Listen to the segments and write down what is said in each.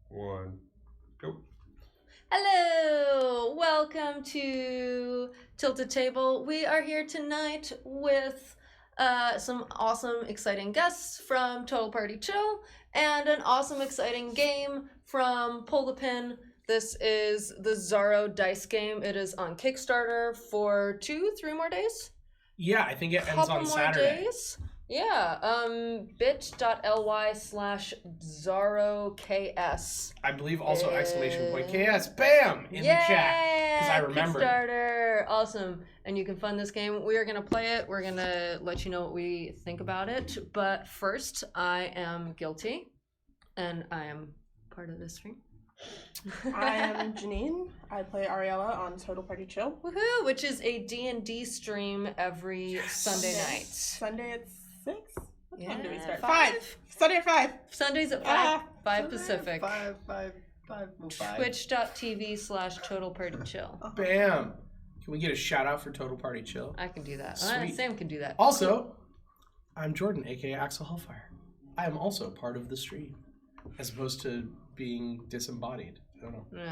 1, go. Hello! Welcome to Tilted Table. We are here tonight with some awesome, exciting guests from Total Party Chill and an awesome, exciting game from Pull the Pin. This is the Zorro dice game. It is on Kickstarter for 2-3 more days. Yeah, I think it ends on Saturday. Days. Yeah, bit.ly/ZorroKS. I believe also exclamation point KS, bam, in the chat. Because I remember. Kickstarter, awesome. And you can fund this game. We are going to play it. We're going to let you know what we think about it. But first, I am Guilty, and I am part of this stream. I am Janine. I play Ariella on Total Party Chill. Woohoo! Which is a D&D stream every Sunday night. Sunday at 6? What time do we start? 5. Sunday at 5. Sundays at 5. 5 Pacific. 5. Twitch.tv/Total Party Chill. Bam. Can we get a shout out for Total Party Chill? I can do that. Sweet. Sam can do that. Also, I'm Jordan, aka Axel Hellfire. I am also part of the stream, as opposed to being disembodied. I don't know.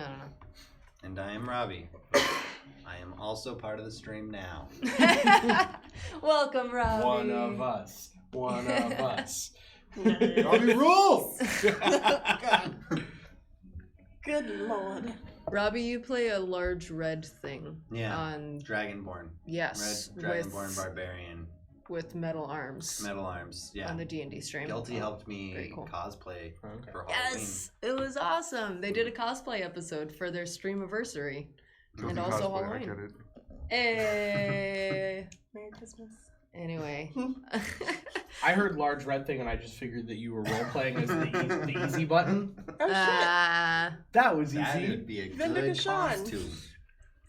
And I am Robbie. I am also part of the stream now. Welcome, Robbie. One of us. Robbie rules! Good lord. Robbie, you play a large red thing. Yeah. On Dragonborn. yes, Red Dragonborn Barbarian. with metal arms. Metal arms. Yeah. On the D&D stream. Guilty helped me very cool. cosplay for Halloween. Yes, it was awesome. They did a cosplay episode for their streamiversary. And also Halloween. I get it. Hey. Merry Christmas. Anyway. I heard large red thing and I just figured that you were role playing as the easy button. Oh shit. That was easy. That would be a Vindica good Sean. costume.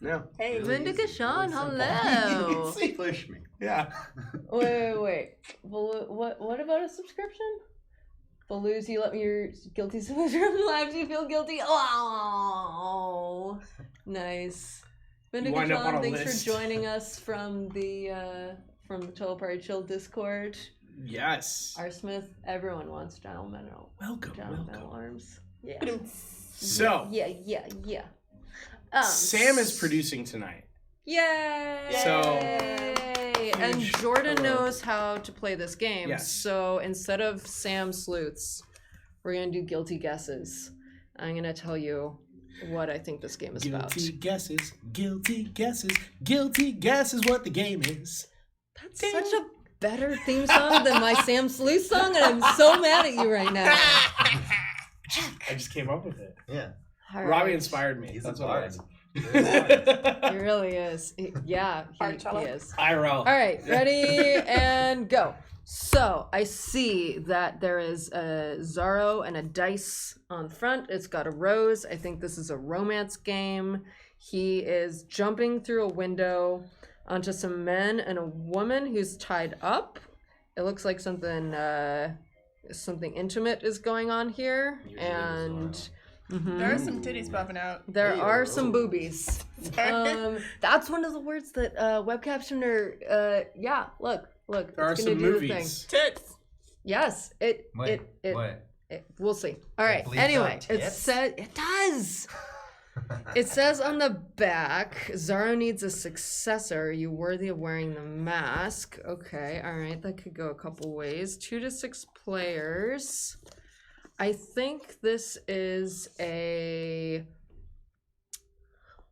Yeah. Hey, Really Vindica easy, Sean, really simple. hello. Push me. Yeah. Wait. What about a subscription? Balooz, you let me your guilty subscription live. Do you feel guilty? Oh, nice. Vindica wind up on Sean, a thanks list. for joining us from the Total Party Chill Discord. Yes. R. Smith, everyone wants Giant Metal. Welcome. Metal Arms. Yeah. So, Yeah. Sam is producing tonight. Yay! So, and huge Jordan hello. knows how to play this game. Yes. So instead of Sam sleuths, we're gonna do guilty guesses. I'm gonna tell you what I think this game is about. Guilty guesses what the game is. That's such a better theme song than my Sam Sleuth song, and I'm so mad at you right now. I just came up with it. Yeah. All Robbie right. inspired me. He's That's a what bard. it He really is. He Arcello. is. IRL. All right, ready and go. So I see that there is a Zorro and a dice on the front. It's got a rose. I think this is a romance game. He is jumping through a window onto some men and a woman who's tied up. It looks like something intimate is going on here, and There are some titties popping out. there are some boobies. That's one of the words that web captioner. Yeah, look. There are it's some gonna do the movies. Tits. Yes, What? we'll see. All right. bleeds Anyway, out it tits? said it does. It says on the back, Zorro needs a successor. Are you worthy of wearing the mask? Okay, all right. That could go a couple ways. 2 to 6 players. I think this is a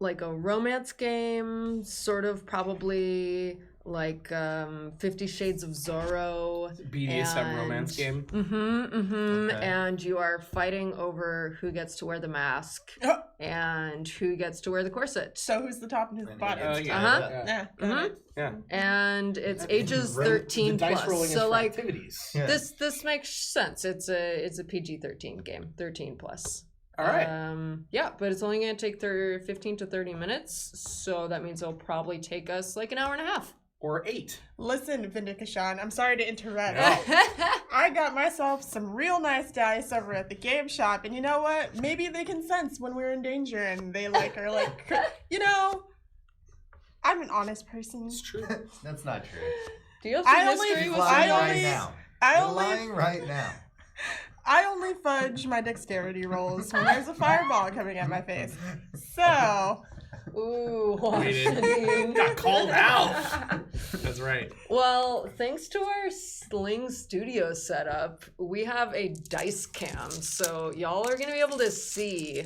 romance game, sort of probably like 50 Shades of Zorro. BDSM and- romance game. Okay. And you are fighting over who gets to wear the mask Oh, and who gets to wear the corset. so who's the top and who's the bottom? Yeah. Uh-huh. Yeah. Got it. Yeah. And it's ages The 13 dice plus. rolling is So for like activities. Yeah. this makes sense. It's a PG-13 game, 13 plus. All right. Yeah, but it's only gonna take 15 to 30 minutes, so that means it'll probably take us like an hour and a half. Or 8. Listen, Vindica Sean, I'm sorry to interrupt. No. I got myself some real nice dice over at the game shop, and you know what? Maybe they can sense when we're in danger, and they are like, I'm an honest person. It's true. That's not true. Do you have I some only- history with I lying only- right now. I You're only lying right now. I only fudge my dexterity rolls when there's a fireball coming at my face. So, Ooh, Waited. Washington. Got called out. That's right. Well, thanks to our Sling Studio setup, we have a dice cam, so y'all are gonna be able to see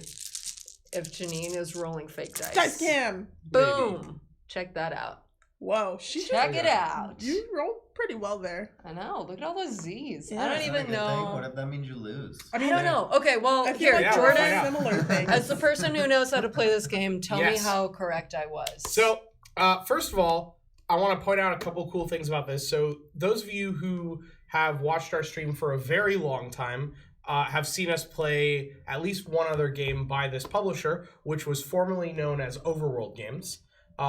if Janine is rolling fake dice. dice cam. Boom! Check that out. Whoa, she Check it out. You rolled pretty well there. I know. Look at all those Z's. Yeah. I don't That's not a even good thing. know. What if that means you lose? I don't know. Okay, well, I feel here, like yeah, Jordan, we'll find out. similar things. as the person who knows how to play this game, tell me Yes. how correct I was. So, first of all, I want to point out a couple cool things about this. So, those of you who have watched our stream for a very long time have seen us play at least one other game by this publisher, which was formerly known as Overworld Games.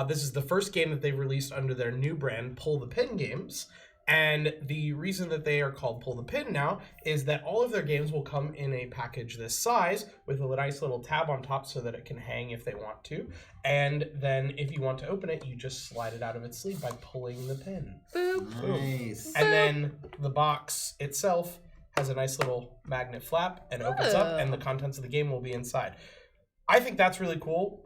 This is the first game that they've released under their new brand, Pull the Pin Games. And the reason that they are called Pull the Pin now is that all of their games will come in a package this size with a nice little tab on top so that it can hang if they want to. And then if you want to open it, you just slide it out of its sleeve by pulling the pin. Boop. Nice. And then the box itself has a nice little magnet flap and opens up, and the contents of the game will be inside. I think that's really cool.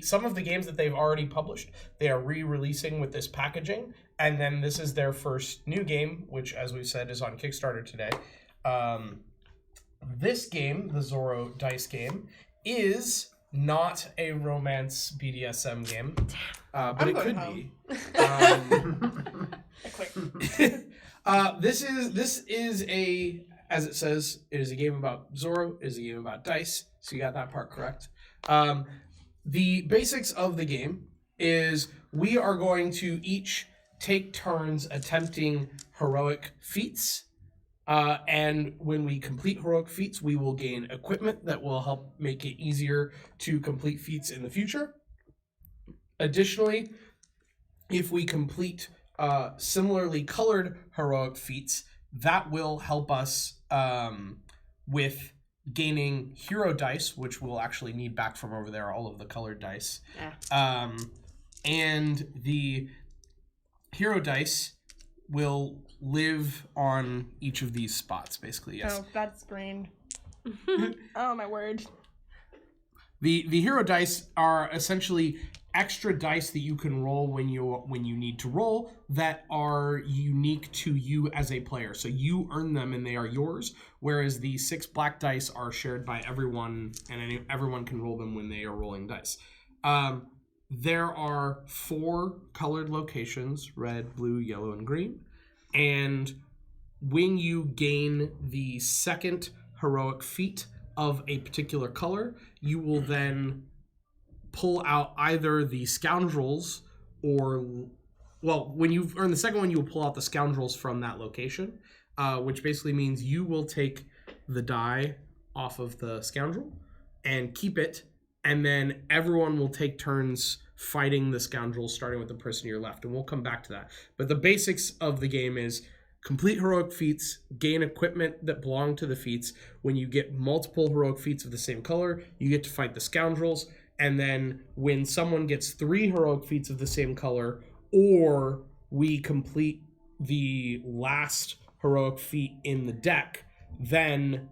Some of the games that they've already published, they are re-releasing with this packaging, and then this is their first new game, which, as we said, is on Kickstarter today. This game, the Zorro dice game, is not a romance BDSM game, but I'm it going could home. be. I quit. This is a, as it says, it is a game about Zorro. It is a game about dice. So you got that part correct. The basics of the game is we are going to each take turns attempting heroic feats. And when we complete heroic feats, we will gain equipment that will help make it easier to complete feats in the future. Additionally, if we complete similarly colored heroic feats, that will help us with gaining hero dice, which we'll actually need back from over there, all of the colored dice. And the hero dice will live on each of these spots, basically, yes. Oh, that's green. Oh, my word. The hero dice are essentially extra dice that you can roll when you need to roll that are unique to you as a player. So you earn them and they are yours, whereas the 6 black dice are shared by everyone, and everyone can roll them when they are rolling dice. There are 4 colored locations, red, blue, yellow, and green. And when you gain the second heroic feat of a particular color, you will then pull out either the scoundrels or, well, when you earn the second one, you will pull out the scoundrels from that location, which basically means you will take the die off of the scoundrel and keep it, and then everyone will take turns fighting the scoundrels, starting with the person to your left, and we'll come back to that. But the basics of the game is complete heroic feats, gain equipment that belong to the feats. When you get multiple heroic feats of the same color, you get to fight the scoundrels. And then when someone gets 3 heroic feats of the same color, or we complete the last heroic feat in the deck, then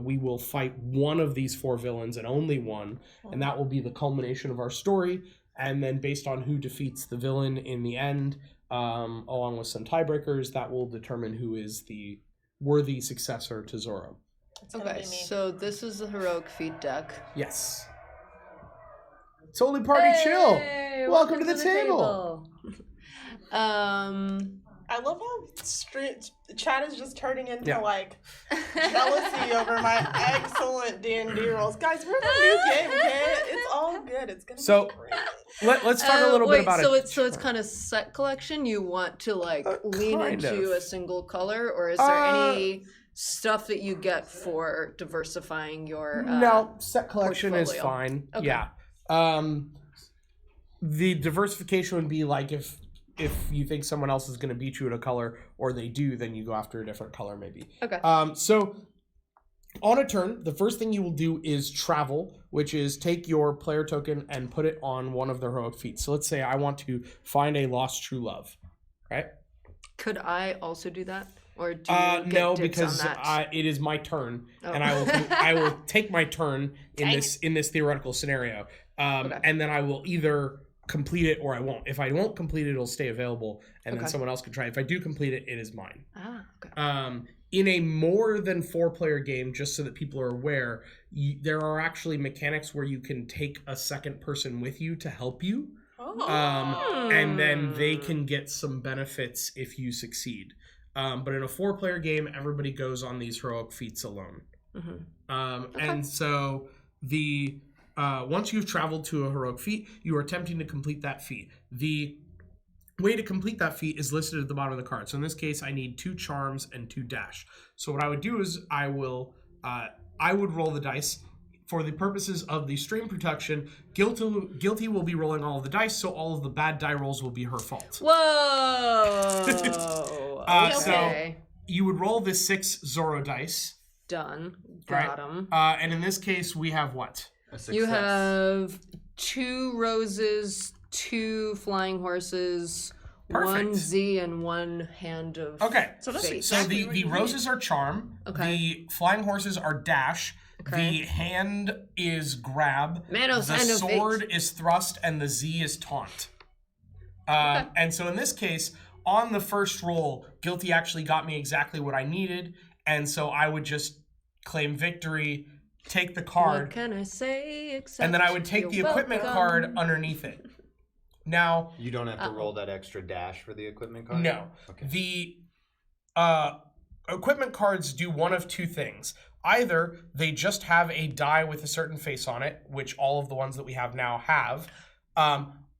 we will fight one of these 4 villains and only one, and that will be the culmination of our story. And then based on who defeats the villain in the end, along with some tiebreakers, that will determine who is the worthy successor to Zorro. Okay, so this is the heroic feat deck. Yes. Totally party chill. Welcome to the table. I love how chat is just turning into Yeah. like jealousy over my excellent D&D rolls. Guys, we're the new game, okay? It's all good. It's gonna So- be great. Let's talk a little bit about so it. it's kind of set collection. You want to like lean kind into of. a single color, or is there any stuff that you get for diversifying your? No, set collection is portfolio. fine. Okay. Yeah. The diversification would be like if you think someone else is going to beat you at a color, or they do, then you go after a different color, maybe. Okay. So on a turn, the first thing you will do is travel, which is take your player token and put it on one of the heroic feats. So let's say I want to find a lost true love, right? Could I also do that? Or do you get no, dibs because on that? it is my turn, Oh. and I will take my turn in Dang this theoretical scenario, Okay. and then I will either complete it or I won't. If I won't complete it, it'll stay available, and then Okay. someone else can try. If I do complete it, it is mine. Ah, okay. In a more than 4-player game, just so that people are aware, there are actually mechanics where you can take a second person with you to help you, and then they can get some benefits if you succeed. But in a 4-player game, everybody goes on these heroic feats alone. Mm-hmm. And so once you've traveled to a heroic feat, you are attempting to complete that feat. The way to complete that feat is listed at the bottom of the card. So in this case, I need 2 charms and 2 dash. So what I would do is I would roll the dice. For the purposes of the stream protection, Guilty will be rolling all of the dice, so all of the bad die rolls will be her fault. Whoa! So you would roll the 6 Zorro dice. Done. Right. Got him. And in this case, we have what? A success. You have 2 roses, 2 flying horses, Perfect. 1 Z, and 1 hand of Okay. So that's fate. So exactly what the you need. roses are charm. Okay. The flying horses are dash. Okay. The hand is grab. Manos, the hand of sword fate. is thrust, and the Z is taunt. And so in this case, on the first roll, Guilty actually got me exactly what I needed, and so I would just claim victory, take the What card, can I say except and then I would take you're the equipment welcome. card underneath it. Now, You don't have to roll that extra dash for the equipment card? no. Okay. The equipment cards do one of 2 things. Either they just have a die with a certain face on it, which all of the ones that we have now have,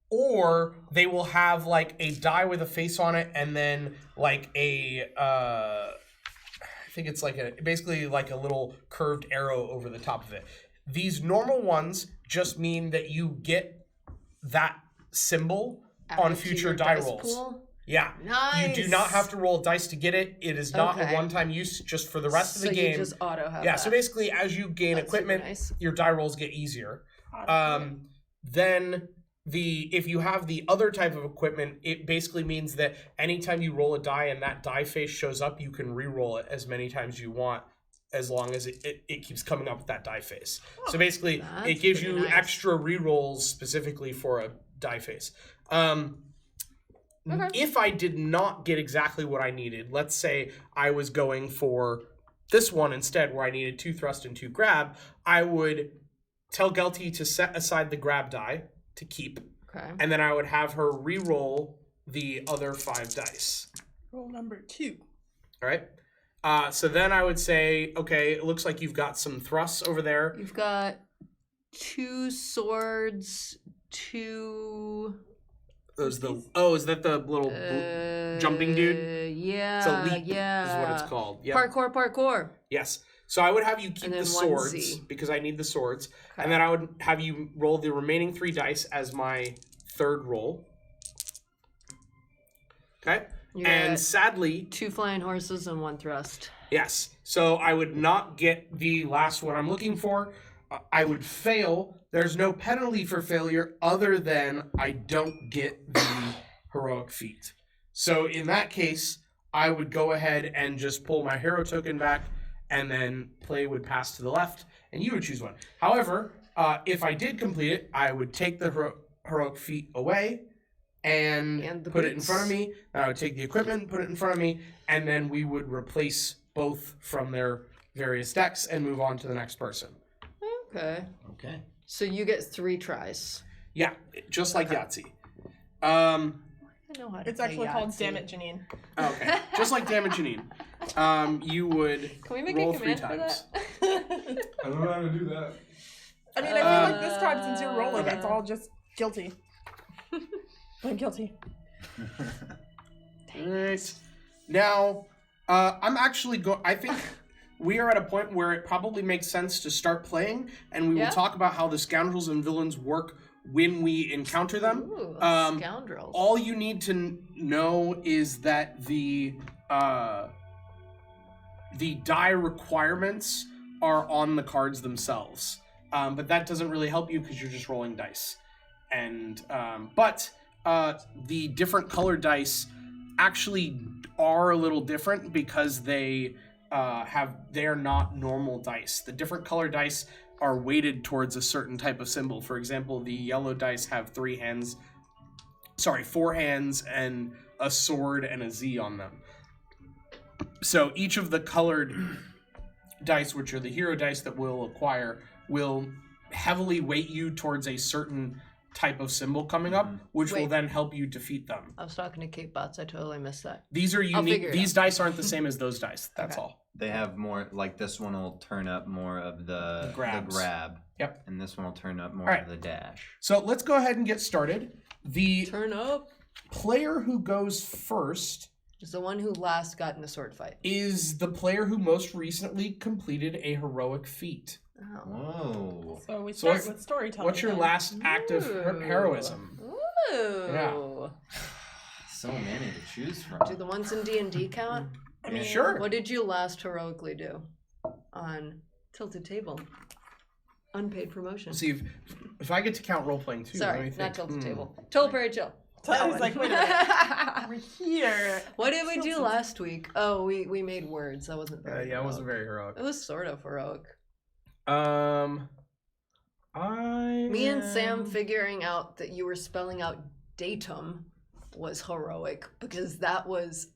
or they will have like a die with a face on it and then like I think it's like basically like a little curved arrow over the top of it. These normal ones just mean that you get that symbol on Add to future your die dice rolls. pool. Yeah. Nice. You do not have to roll dice to get it. It is not Okay. a one-time use, just for the rest of the So game. you just auto have Yeah, that. so basically as you gain That's super equipment, nice. your die rolls get easier. Then if you have the other type of equipment, it basically means that anytime you roll a die and that die face shows up, you can re-roll it as many times you want, as long as it keeps coming up with that die face. So basically, That's it gives pretty you nice. extra re-rolls specifically for a die face. Okay. If I did not get exactly what I needed, let's say I was going for this one instead, where I needed 2 thrust and 2 grab, I would tell Guilty to set aside the grab die to keep, Okay. and then I would have her re-roll the other 5 dice. Roll number 2. All right. So then I would say, okay, it looks like you've got some thrusts over there. You've got 2 swords, 2. Is that the little jumping dude? Yeah. It's a leap, yeah. is what it's called. Yep. Parkour. Yes. So I would have you keep And the then 1 swords Z. because I need the swords, Okay. and then I would have you roll the remaining 3 dice as my 3rd roll. Okay. You And got sadly, 2 flying horses and 1 thrust. yes. So I would not get the last one I'm looking for. I would fail. There's no penalty for failure other than I don't get the heroic feat. So in that case, I would go ahead and just pull my hero token back, and then play would pass to the left, and you would choose one. However, if I did complete it, I would take the heroic feat away and And the put it in boots. front of me. I would take the equipment, put it in front of me, and then we would replace both from their various decks and move on to the next person. Okay. Okay. So you get 3 tries. Yeah, just like Yahtzee. I know how to It's play actually called Yahtzee. Damn It, Janine. Okay, just like Damn It, Janine. You would Can we make roll a 3 command for times. that? I don't know how to do that. I mean, I feel like this time, since you're rolling, Okay. it's all just guilty. I'm guilty. Right. Now, I'm actually I think we are at a point where it probably makes sense to start playing, and we Yeah. will talk about how the scoundrels and villains work when we encounter them. Ooh, scoundrels. All you need to know is that the die requirements are on the cards themselves, but that doesn't really help you because you're just rolling dice. And but the different colored dice actually are a little different because they are not normal dice. The different color dice are weighted towards a certain type of symbol. For example, the yellow dice have 4 hands and a sword and a Z on them. So each of the colored dice, which are the hero dice that we'll acquire, will heavily weight you towards a certain type of symbol coming up, which will then help you defeat them. I was talking to Kate Bots. I totally missed that. These are I'll unique. figure it These out. dice aren't the same as those dice. That's Okay. all. They have more, like this one will turn up more of the Grabs. grab. Yep. And this one will turn up more All right. of the dash. So let's go ahead and get started. The Turn up. player who goes first Is the one who last got in a sword fight. is the player who most recently completed a heroic feat. Oh. Whoa. So we So start what's- with storytelling. What's your then. last act of Ooh. heroism? Ooh. Yeah. So many to choose from. Do the ones in D&D count? I mean, Sure. What did you last heroically do on Tilted Table? Unpaid promotion. See, if I get to count role playing too. let Sorry, me not think. Tilted Table. Total Prairie Chill. So I That was one. like, wait a minute. We're here. What did we do last week? Oh, we made words. That wasn't very Yeah, it heroic. wasn't very heroic. It was sort of heroic. Me and Sam figuring out that you were spelling out datum was heroic because that was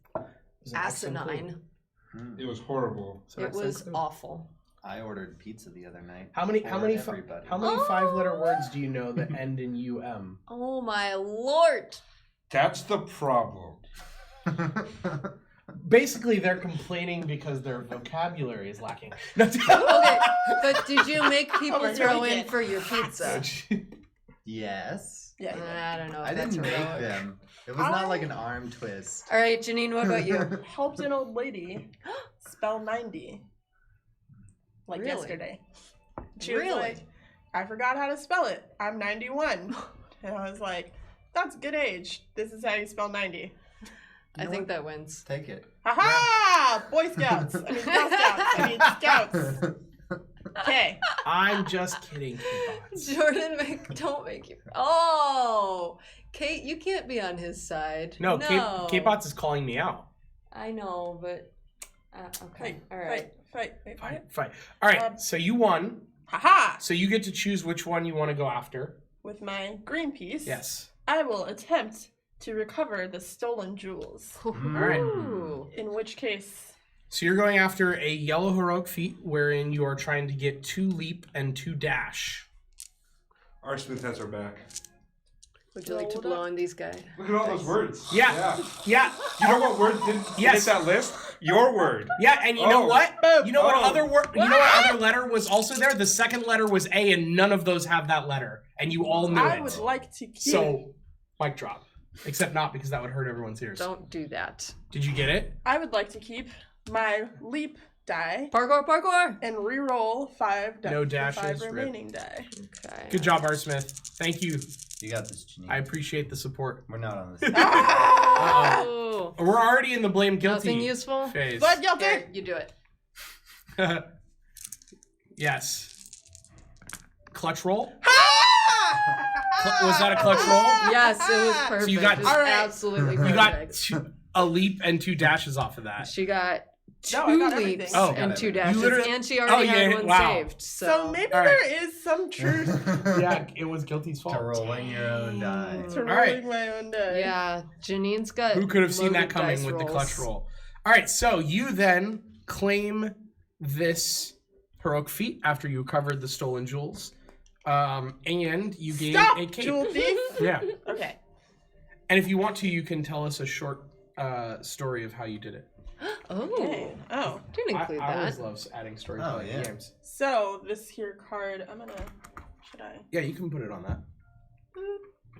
asinine. It was horrible. It was awful. I ordered pizza the other night. How many for everybody. everybody. 5-letter words do you know that end in um? Oh my lord! That's the problem. Basically, they're complaining because their vocabulary is lacking. Okay, but did you make people Oh, throw really in good. for your pizza? Yes. Yeah. I don't know if I that's didn't make heroic. them. It was not like an arm twist. All right, Janine, what about you? Helped an old lady spell 90. Like Really? yesterday. She was Really? like, I forgot how to spell it. I'm 91. And I was like, that's good age. This is how you spell 90. I think that wins. Take it. Haha! Boy Scouts. I mean, Girl Scouts. I mean, Scouts. Okay. I'm just kidding, K-Bots. Jordan, don't make you. Oh, Kate, you can't be on his side. No, K-Bots is calling me out. I know, but okay, all right. Fight. Fine. All right, so you won. Haha! So you get to choose which one you want to go after. With my green piece, Yes. I will attempt to recover the stolen jewels. All right. Ooh. In which case, So you're going after a yellow heroic feat wherein you are trying to get 2 leap and 2 dash. Our smooth has our back. Would you like to Roll it blow up. on these guys? Look at all those words. Yeah. Yeah. You know what word didn't Yes. hit that list? Your word. Yeah, and you know Oh. what? You know what Oh. other word? You know what other letter was also there? The second letter was A, and none of those have that letter, and you all knew I it. would like to keep. So, mic drop. Except not because that would hurt everyone's ears. Don't do that. Did you get it? I would like to keep my leap die Parkour. and re-roll 5 No the dashes, 5 rip. remaining die. Okay. Good job, R. Smith. Thank you. You got this, Janine. I appreciate the support. We're not on this. Oh, We're already in the blame guilty nothing useful. phase. But guilty. Here, you do it. Yes. Clutch roll? Was that a clutch roll? Yes, it was perfect. you got- It was All right. absolutely perfect. You got a leap and 2 dashes off of that. She got two No, I got everything. leaps Oh. and Got 2 everything. dashes, You literally- and she already had one wow. saved. So So, maybe All right. there is some truth Yeah, it was guilty's fault. To rolling your own die. to rolling right. my own die. yeah, Janine's got. Who could have seen that loaded coming dice with the rolls. clutch roll? All right, so you then claim this heroic feat after you recovered the stolen jewels, and you gain Stop, a cape. jewel thief. Yeah, Okay. and if you want to, you can tell us a short story of how you did it. Oh, Okay. Oh. didn't I include always that. love adding storytelling yeah. games. So this here card, I'm gonna. Should I? Yeah, you can put it on that.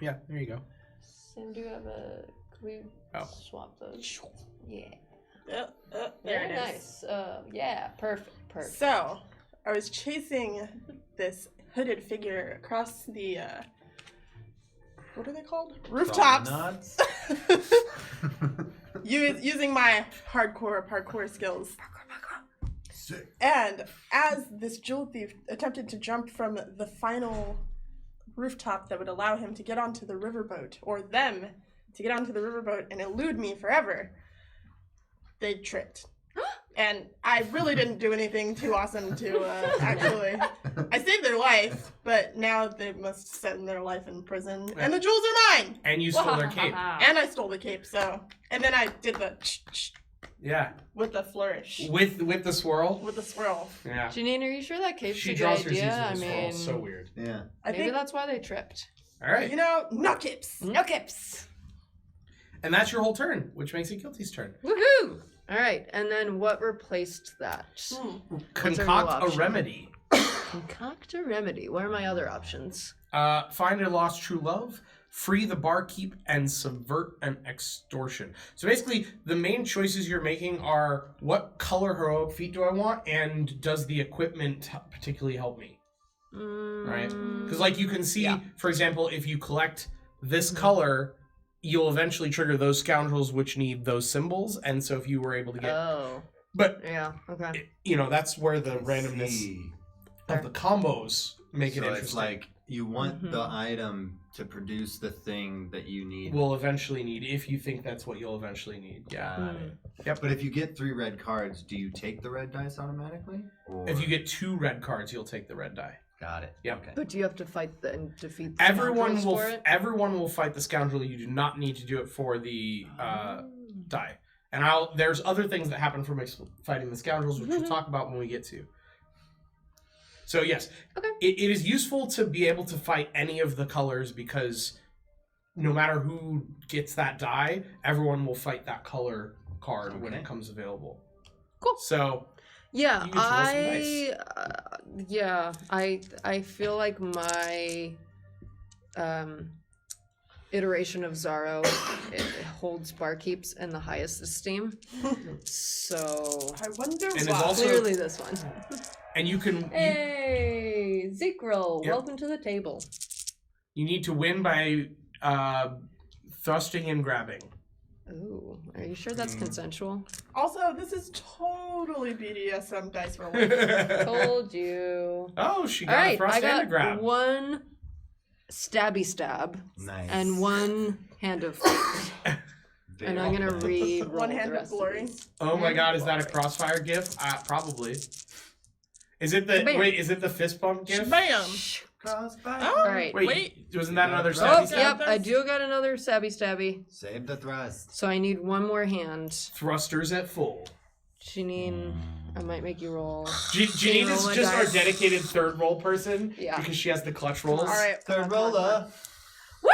Yeah, there you go. Sam, do you have a? Can we swap those? Yeah. There Very it is. nice. Yeah, perfect. So, I was chasing this hooded figure across the, what are they called? Rooftops! Promenades? Using my hardcore parkour skills. Sick. And as this jewel thief attempted to jump from the final rooftop that would allow him to get onto the riverboat, or them to get onto the riverboat and elude me forever, they tripped. And I really didn't do anything too awesome to actually. I saved their life, but now they must send their life in prison. And the jewels are mine! And you stole their cape. And I stole the cape, so. And then I did the Yeah. with the flourish. With the swirl. With the swirl. Yeah. Janine, are you sure that cape's She a good draws her idea? season I with swirl. mean, So weird. Yeah. I maybe think, that's why they tripped. All right. you know, no capes. No capes. And that's your whole turn, which makes it Guilty's turn. Woohoo! All right, and then what replaced that? Hmm. our new Concoct a option? remedy. Concoct a remedy. What are my other options? Find a lost true love, free the barkeep, and subvert an extortion. So basically, the main choices you're making are what color heroic feat do I want, and does the equipment particularly help me? Right? Because like you can see, Yeah. for example, if you collect this color, you'll eventually trigger those scoundrels which need those symbols, and so if you were able to get, Oh, but yeah. Okay. you know that's where the randomness See. of the combos make it So interesting. it's like you want Mhm. the item to produce the thing that you need. Will eventually need if you think that's what you'll eventually need. Yeah. Got it. But if you get 3 red cards, do you take the red dice automatically? Or... If you get 2 red cards, you'll take the red die. Got it. Yep. Okay. But do you have to fight and defeat the Everyone scoundrels will. for it? Everyone will fight the scoundrel. You do not need to do it for the Oh. die. And there's other things that happen from fighting the scoundrels, which we'll talk about when we get to. So yes, Okay. it is useful to be able to fight any of the colors because no matter who gets that die, everyone will fight that color card when it Okay. comes available. Cool. So Yeah, You get to roll some dice. I feel like my iteration of Zorro it holds barkeeps in the highest esteem. So I wonder And it's why. also- clearly this one. and you can Hey, Zekro, Yep. welcome to the table. you need to win by thrusting and grabbing. Ooh, are you sure that's consensual? Also, this is totally BDSM dice roll. Told you. Oh, she All got a right, thrust I and a got grab. one stabby stab Nice. and one hand of Very and I'm gonna well. re-roll the One-handed rest of glory. these. Oh my god, is that a crossfire gif? Probably. Is it the Bam. wait? Is it the fist bump gif? Bam! Crossfire. Oh, All right. Wait, wasn't that another Oh, stabby Oh, stab? yep, I That's- do got another stabby. Save the thrust. So I need one more hand. Thrusters at full. Janine, I might make you roll. Janine is roll a just our dice? dedicated third roll person Yeah. because she has the clutch rolls. All right. Third roller. Woo!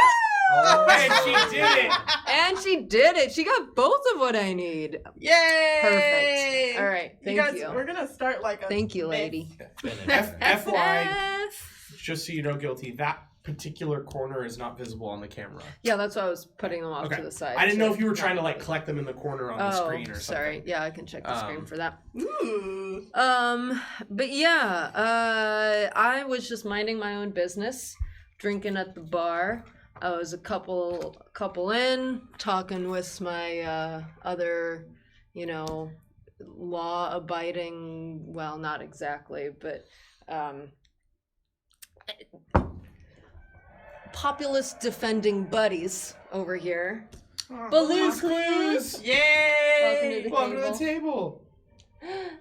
Oh. And she did it. And she did it. She got both of what I need. Yay! Perfect. All right. Thank you guys, you. we're gonna start like a. Thank you, myth. lady. FY, just so you know, Guilty, that particular corner is not visible on the camera. Yeah, that's why I was putting them off Okay. to the side. I didn't know so if you were not trying to like really. collect them in the corner on the screen or something. Sorry. Yeah, I can check the screen for that. Ooh. But yeah, I was just minding my own business, drinking at the bar. I was a couple in, talking with my other, law-abiding, well, not exactly, but populist defending buddies over here. Balloons Clues! Yay! Welcome to the Welcome to the table.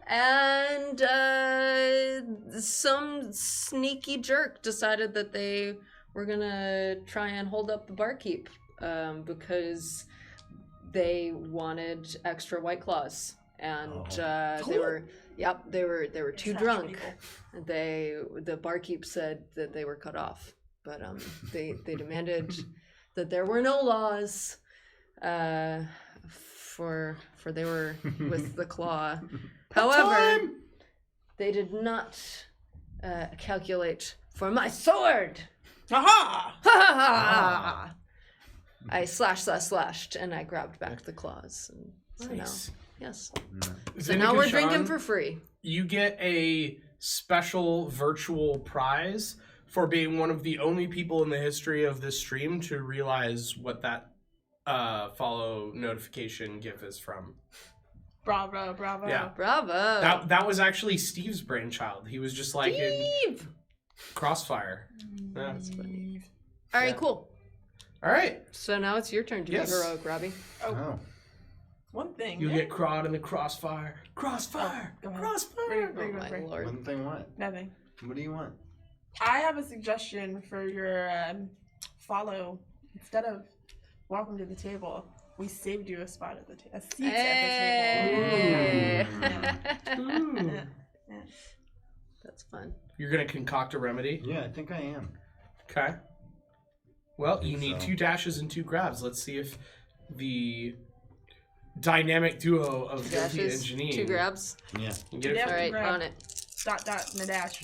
And some sneaky jerk decided that they were gonna try and hold up the barkeep because they wanted extra White Claws, and they were too Trash drunk. people. The barkeep said that they were cut off, but they demanded that there were no laws. For they were with the claw. However, they did not calculate for my sword. Aha! Ha ha ha! I slashed, and I grabbed back the claws. And so Nice. now, yes. So So now we're Sean, drinking for free. You get a special virtual prize for being one of the only people in the history of this stream to realize what that follow notification gif is from. Bravo, bravo. Yeah. Bravo. That was actually Steve's brainchild. He was just like in Steve! Crossfire. Yeah. That's funny. All right, Yeah. cool. All right. So now it's your turn to Yes. be heroic, Robbie. Oh. One thing. You'll get crawled in the crossfire. Crossfire. Go ahead. Crossfire. Where you Oh go, my Frank? lord. One thing what? Nothing. What do you want? I have a suggestion for your follow. Instead of welcome to the table, we saved you a spot at the a seat Hey. at the table. Ooh. That's fun. You're gonna concoct a remedy. Yeah, I think I am. Okay. Well, you think need so. 2 dashes and 2 grabs. Let's see if the dynamic duo of Guilty and Dashes, Janine 2 grabs. Yeah. can get it. Yeah. For All right, grab. on it. Dot dot and a dash.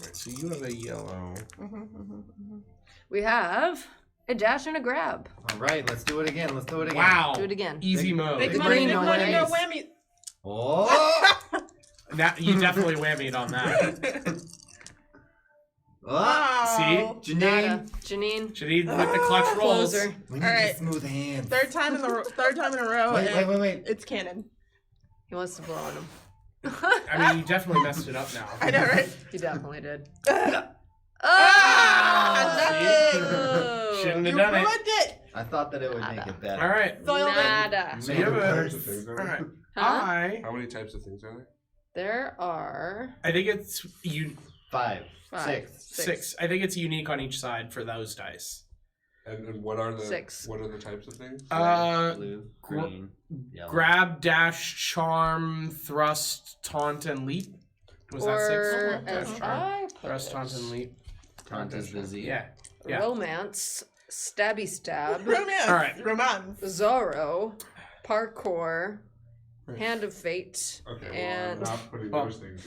Right, so you have a yellow. We have a dash and a grab. All right, let's do it again. Let's do it again. Wow. Do it again. Easy mode. Big Big money, green, big no money, no whammies. whammy. Oh! That, you definitely whammied on that. oh! Wow. See? Nada. Janine, Janine. Janine with the clutch rolls. Closer. we need All right. smooth hands. Third time in a row. Wait, and wait. It's canon. He wants to blow on him. I mean, you definitely messed it up now. I know, right? He definitely did. Ah, Oh! Shouldn't You have done it. ruined it. I thought that it would make Nada. it better. All right. Soiled it. Nada. So you have How many a. types of things are All there? right. Huh? How many types of things are there? There are I think it's you 5, Five. 6. 6. I think it's unique on each side for those dice. And what are the 6. What are the types of things? Blue, gr- green, yellow. Grab, dash, charm, thrust, taunt, and leap. Was or that 6? as Dash, charm, I put thrust, it, taunt, and leap. Taunt is busy. Yeah. Yeah. romance, stabby stab, Romance. All right. Romance. Zorro, parkour, Right. hand of fate, Okay, and well, I'm not putting those things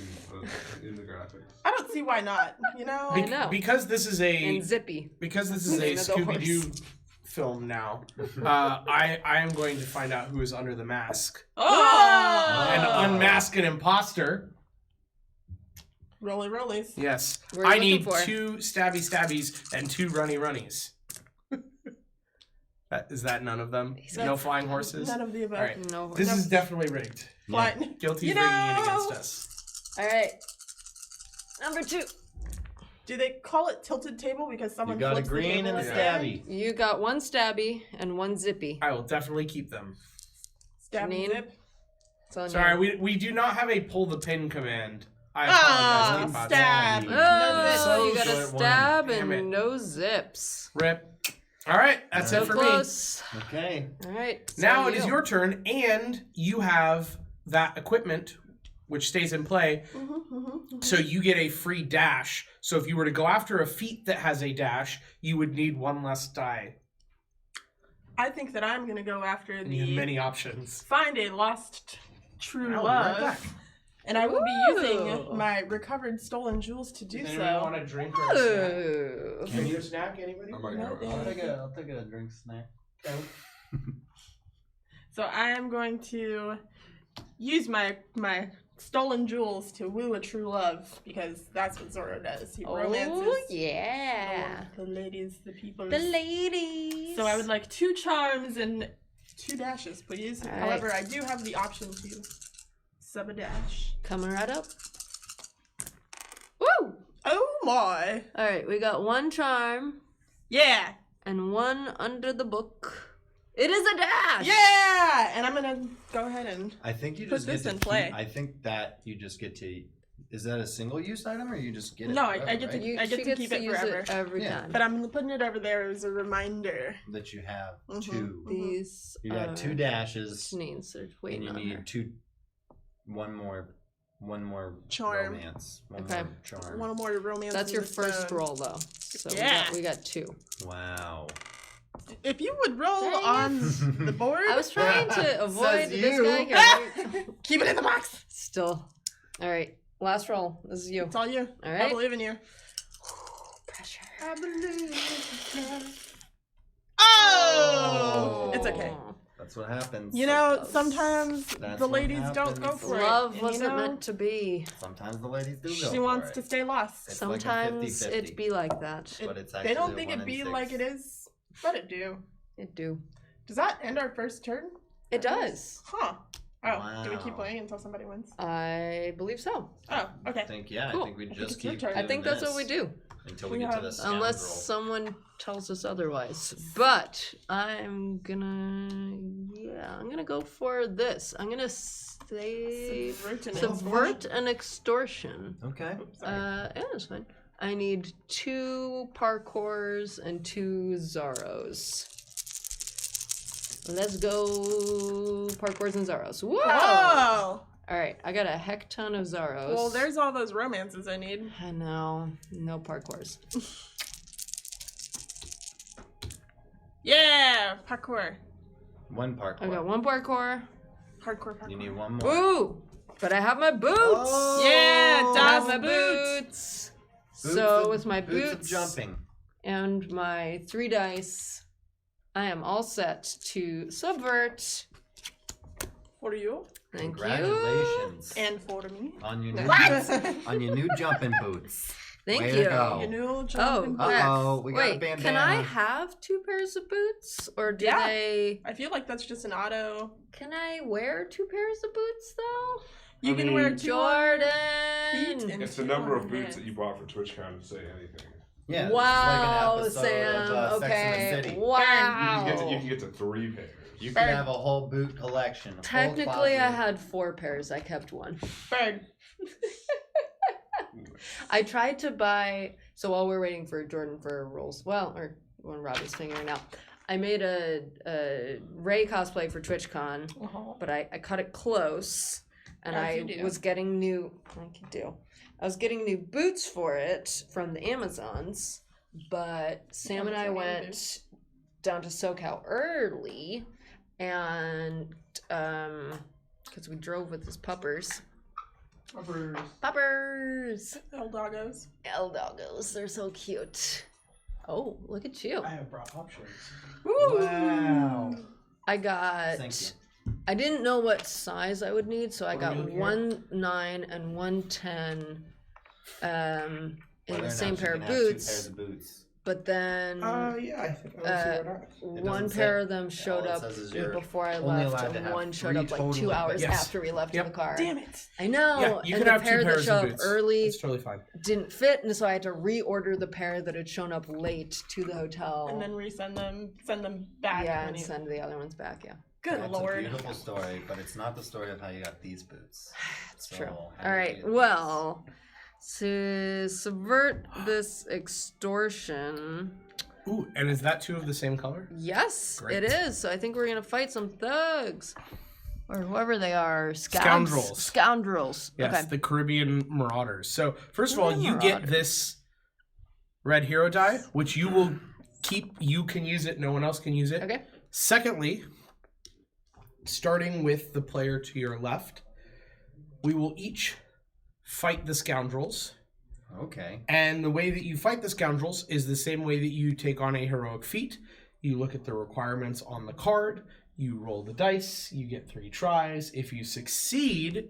in the graphics. I don't see why not. You know. I know. Because this is and a Zippy. because this is a And the horse. Scooby Doo film now. I am going to find out who is under the mask Oh. and unmask an imposter. Rolly rollies. Yes, What are I you need looking for? 2 stabbies and 2 runnies. Is that none of them? He's No got- flying horses. None of the above. All right. No. This is definitely rigged. Yeah. Fine. Guilty You of rigging it know- against us. All right. Number 2. Do they call it tilted table because You someone got a flips the green table and a at the end? stabby. You got 1 stabby and 1 zippy. I will definitely keep them. Stab and Janine? zip. It's on Sorry, you. we do not have a pull the pin command. I Ah, apologize. Team stab. Potsy. Oh, So you got a short one. stab Damn it. and no zips. Rip. All right, that's So it for close. Okay. All right. Now so it is your turn, and you have that equipment, which stays in play. So you get a free dash. So if you were to go after a feat that has a dash, you would need 1 less die. I think that I'm gonna go after And you have the many options. find a lost true I'll be love, right back. and I will be Ooh. using my recovered stolen jewels to do Does so. anyone want a drink or a snack? Ooh. Can you a snack, anybody? I might No, go. I'll take a drink snack. So I am going to use my stolen jewels to woo a true love because that's what Zorro does. He romances Oh, yeah. the ladies, the people. The ladies. So I would like 2 charms and 2 dashes, please. All right. However, I do have the option to sub a dash. Coming right up. Woo! Oh my! All right, we got 1 charm Yeah! and 1 under the book. It is a dash! Yeah! And I'm gonna go ahead and I think you Put just this get to in play. Keep, I think that you just get to. Is that a single use item or you just get it? No, I forever, get to- right? You, I get she to gets keep to it use forever. it every Yeah. time. but I'm putting it over there as a reminder. that you have Mhm. 2. These You got 2 are dashes, Janine's are and waiting you on need her. 2. One more Charm. romance. One Okay. more charm. One more romance. That's in your the first stone. roll, though. So Yeah. we got 2. Wow. If you would roll Dang it. on the board, I was trying to avoid Says this you. guy here. keep it in the box. Still. All right. Last roll. This is you. It's all you. All I right. believe in you. Pressure. I believe. Oh! It's okay. That's what happens. You know, close. sometimes That's the what ladies don't go happens. for it. Love and wasn't you know, meant to be. Sometimes the ladies do go She for wants it. to stay lost. It's like a Sometimes 50-50. it be like that. But it's They don't actually think a it 1 be in like 6. it is. Let it do. It do. Does that end our first turn? It does. Huh. Oh, do we keep Wow. playing until somebody wins? I believe so. Oh, okay. I think, yeah, Cool. I think we I think just it's your keep turn. I think doing that's what we this do. until we We get to have- the scoundrel. Unless someone tells us otherwise. But I'm gonna go for this. I'm gonna say subvert and extortion. Okay. Sorry. Yeah, that's fine. I need 2 parkours and 2 Zorros. Let's go parkours and Zorros. Whoa! Oh! All right, I got a heck ton of Zorros. Well, there's all those romances I need. I know, no parkours. Yeah! Parkour. One parkour. I got 1 parkour. Parkour. You need one more. Ooh, but I have my boots. Oh, Yeah, I have Das my Boots. boots. Boots So of- with my boots boots of jumping. and my 3 dice, I am all set to subvert. For you Thank you. Congratulations and for me. on your new What? on your new jumping boots. Thank Way you. to go. You know, Oh, jumping crap. Uh-oh, we got a Wait, bandana. can I have 2 pairs of boots? Or do Yeah. they... I feel like that's just an auto. Can I wear 2 pairs of boots, though? You I can mean, wear 2 Jordan! feet and It's the 2 number of on boots hands. that you bought for TwitchCon to say anything. Yeah, this Wow, is like an episode Sam. of, Sex and the Okay. City. Wow. You can get to 3 pairs. You can have a whole boot collection. A full Technically, I closet. had 4 pairs. I kept 1. Bird. I tried to buy. So while we're waiting for Jordan for rolls, well, or when Robbie's figuring out, I made a Ray cosplay for TwitchCon, but I cut it close, and As I you do. was getting new. I can do. I was getting new boots for it from the Amazons, but Sam and I Amazon went boots. down to SoCal early, and because we drove with his puppers. Puppers! El doggos. El doggos, they're so cute. Oh, look at you. I have brought options. Wow. I got. Thank you. I didn't know what size I would need, so I What are got we looking 1.9 and 1.10 in Whether or the not same you pair can of have 2 boots. pairs of boots. But then Yeah, I think I don't see why not. one doesn't pair say. of them showed All it up says is you're before I only left, allowed to and have one showed 3 up like total 2 hours Yes. after we left in the car. Damn it. I know. Yeah, you and can the have 2 pair that pairs showed of up boots. early It's totally fine. didn't fit, and so I had to reorder the pair that had shown up late to the hotel. And then resend them, send them back. yeah, when and you- send the other ones back. Yeah, Good That's lord. a beautiful story, but it's not the story of how you got these boots. it's So, true. how All did you right. get these? Well, to subvert this extortion, Ooh, and is that 2 of the same color? yes, Great. it is. So I think we're gonna fight some thugs, or whoever they are. Scoundrels. Scoundrels. Yes, Okay. the Caribbean Marauders. So first of all, Caribbean you get Marauders. this red hero die, which you will keep. You can use it. No one else can use it. Okay. Secondly, starting with the player to your left, we will each fight the scoundrels. Okay. And the way that you fight the scoundrels is the same way that you take on a heroic feat. You look at the requirements on the card, you roll the dice, you get 3 tries. If you succeed,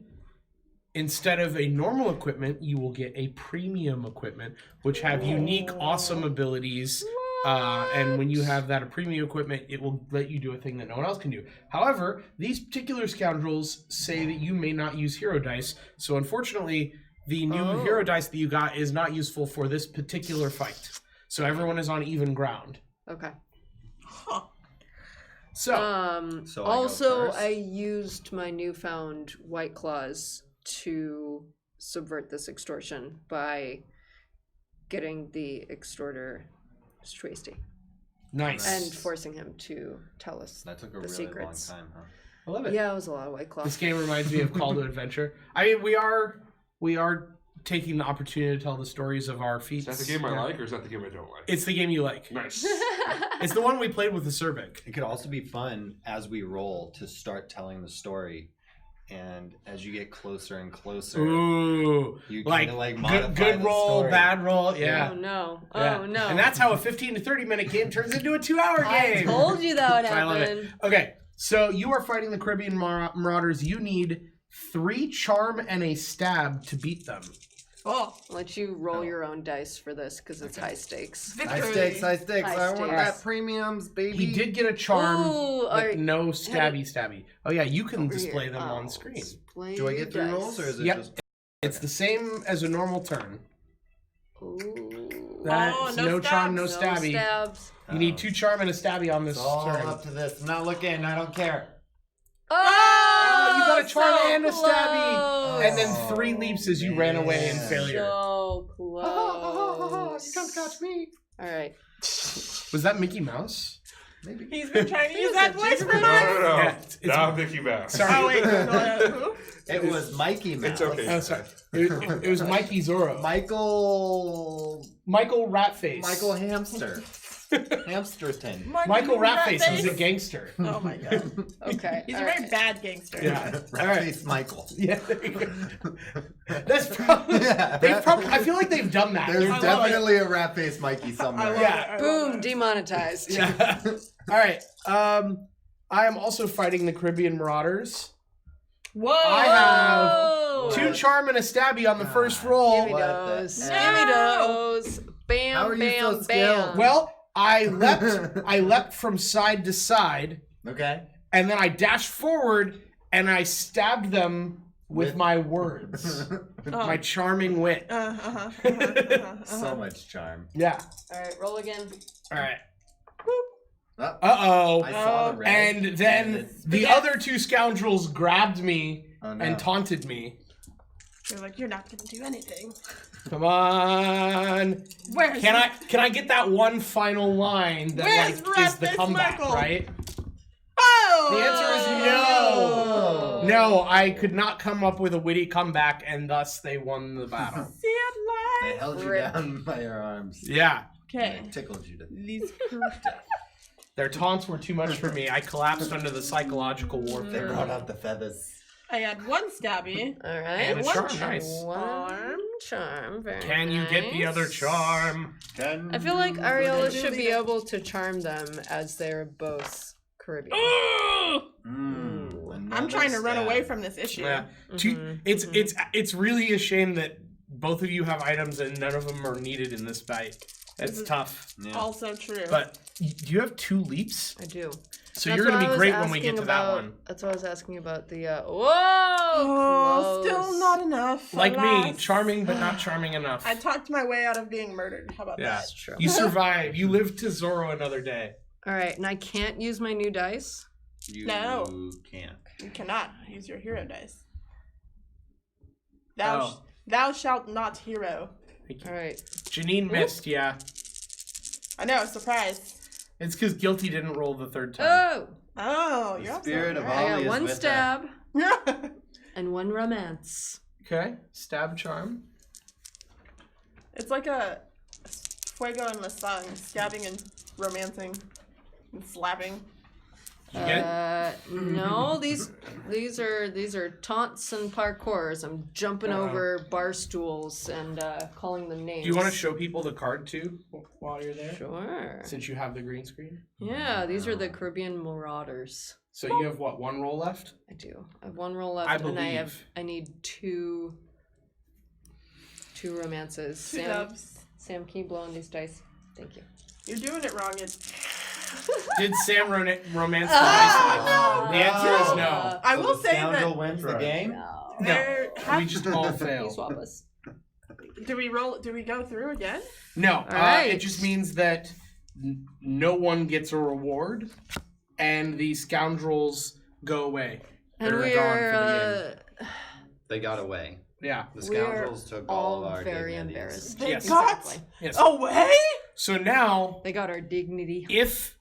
instead of a normal equipment, you will get a premium equipment, which have unique, awesome abilities. And when you have that premium equipment, it will let you do a thing that no one else can do. However, these particular scoundrels say that you may not use hero dice, so unfortunately, the new hero dice that you got is not useful for this particular fight. So everyone is on even ground. Okay. Huh. So, So I go also, first? I used my newfound White Claws to subvert this extortion by getting the extorter Tracy nice. and forcing him to tell us That took a the really secrets. long time, huh? I love it. Yeah, it was a lot of White Claws. This game reminds me of Call to Adventure. I mean, we are taking the opportunity to tell the stories of our feats. Is that the game I like, or is that the game I don't like? It's the game you like. Nice. It's the one we played with the Cerbic. It could also be fun as we roll to start telling the story, and as you get closer and closer, Ooh, you like, kind of like modify good the roll, story. bad roll, yeah. Oh no! Yeah. Oh no! And that's how a 15 to 30 minute game turns into a 2-hour I game. told you that would I love happen. it. Okay, so you are fighting the Caribbean Marauders. You need 3 charm and a stab to beat them. Oh, I'll let you roll your own dice for this because it's high stakes. victory. High stakes, high stakes. High I want stakes. that premiums, baby. He did get a charm, Ooh, but alright. no stabby. Oh yeah, you can Over display here. them on Oh, screen. display Do I get 3 dice. rolls or is it Yep. just? It's the same as a normal turn. Ooh. That's no no charm, no stabs. No stabby. stabs. You need 2 charm and a stabby on this It's all turn. up to this. I'm not looking. I don't care. Oh, you got a charm so and a stabby. close. And then 3 leaps as you ran away in man. failure. So close. You can't catch me. All right. Was that Mickey Mouse? Maybe. He's been trying to use that voice for No, months. no, no. Yeah, it's- Not Mickey Mouse. Sorry. Oh wait, who? It was Mikey Mouse. It's okay. Oh, sorry. It was Mikey Zorro. Michael Ratface. Michael Hamster. Hamsterton. Michael Ratface. He's a Ratface. gangster. Oh my god, Okay. he's all a very right. bad gangster. Yeah. Ratface Michael. Yeah. There you go. That's probably. They've probably. I feel like they've done that. There's They're definitely a Ratface Mikey I somewhere. love Yeah. it. I love Boom, it. demonetized. Yeah. All right. I am also fighting the Caribbean Marauders. Whoa! I have Whoa. 2 charm and a stabby on the first Give roll. me What the those. heck? Give me those. Bam, How are you bam, so bam. skilled? Well, I leapt from side to side, Okay. and then I dashed forward and I stabbed them with my words, my charming wit. So much charm. Yeah. All right, roll again. All right. Oh, Uh-oh. I saw the red. And then the other 2 scoundrels grabbed me Oh, no. and taunted me. You're like, you're not gonna do anything. Come on. Where's Can I get that one final line that Where's like is the Ratface comeback, Michael? right? Oh! The answer is no. Oh. No, I could not come up with a witty comeback, and thus they won the battle. See it They live. held you Rip. down by your arms. Yeah. Okay. They tickled you to These Their taunts were too much for me. I collapsed under the psychological They warfare. brought out the feathers. I had 1 stabby. All right. And a one charm, nice. One charm. Very Can you get the nice. other charm? I feel like Ariola should be able to charm them as they're both Caribbean. I'm trying to run away from this issue. Yeah. It's really a shame that both of you have items and none of them are needed in this fight. That's tough. Also true. But do you have 2 leaps? I do. So That's you're what gonna I be was great when we asking get to about, that one. That's what I was asking about the. Oh, Close. still not enough. Like me, alas. charming but not charming enough. I talked my way out of being murdered. How about Yeah. that? That's true. You survived. You lived to Zorro another day. All right, and I can't use my new dice. You No. can't. You cannot use your hero dice. Oh. Thou shalt not hero. All right. Janine missed, yeah. I know, surprise. It's because Guilty didn't roll the 3rd time. Oh, Oh, The you're also spirit of right. I Ollie got is one with stab Yeah. and 1 romance. Okay, stab charm. It's like a fuego in the sun, stabbing and romancing and slapping. Did you get it? No, these are taunts and parkours. I'm jumping over bar stools and calling them names. Do you want to show people the card too while you're there? Sure. Since you have the green screen. Yeah, these are the Caribbean Marauders. So you have what, 1 roll left? I do. I have 1 roll left, I and believe. I need two romances. Two dubs. Sam, can you blow on these dice? Thank you. You're doing it wrong. It's... Did Sam romance the dice? no. The answer is no. I So will the say scoundrel that wins the Right. game. No. there We just all Can you fail. swap us? do we roll? Do we go through again? No, right. it just means that no one gets a reward, and the scoundrels go away. And They're we gone for the are game. They got away. Yeah. The We're scoundrels took all all of our very dignities. embarrassed. They Yes. got Exactly. Yes. away. So now, They got our dignity. if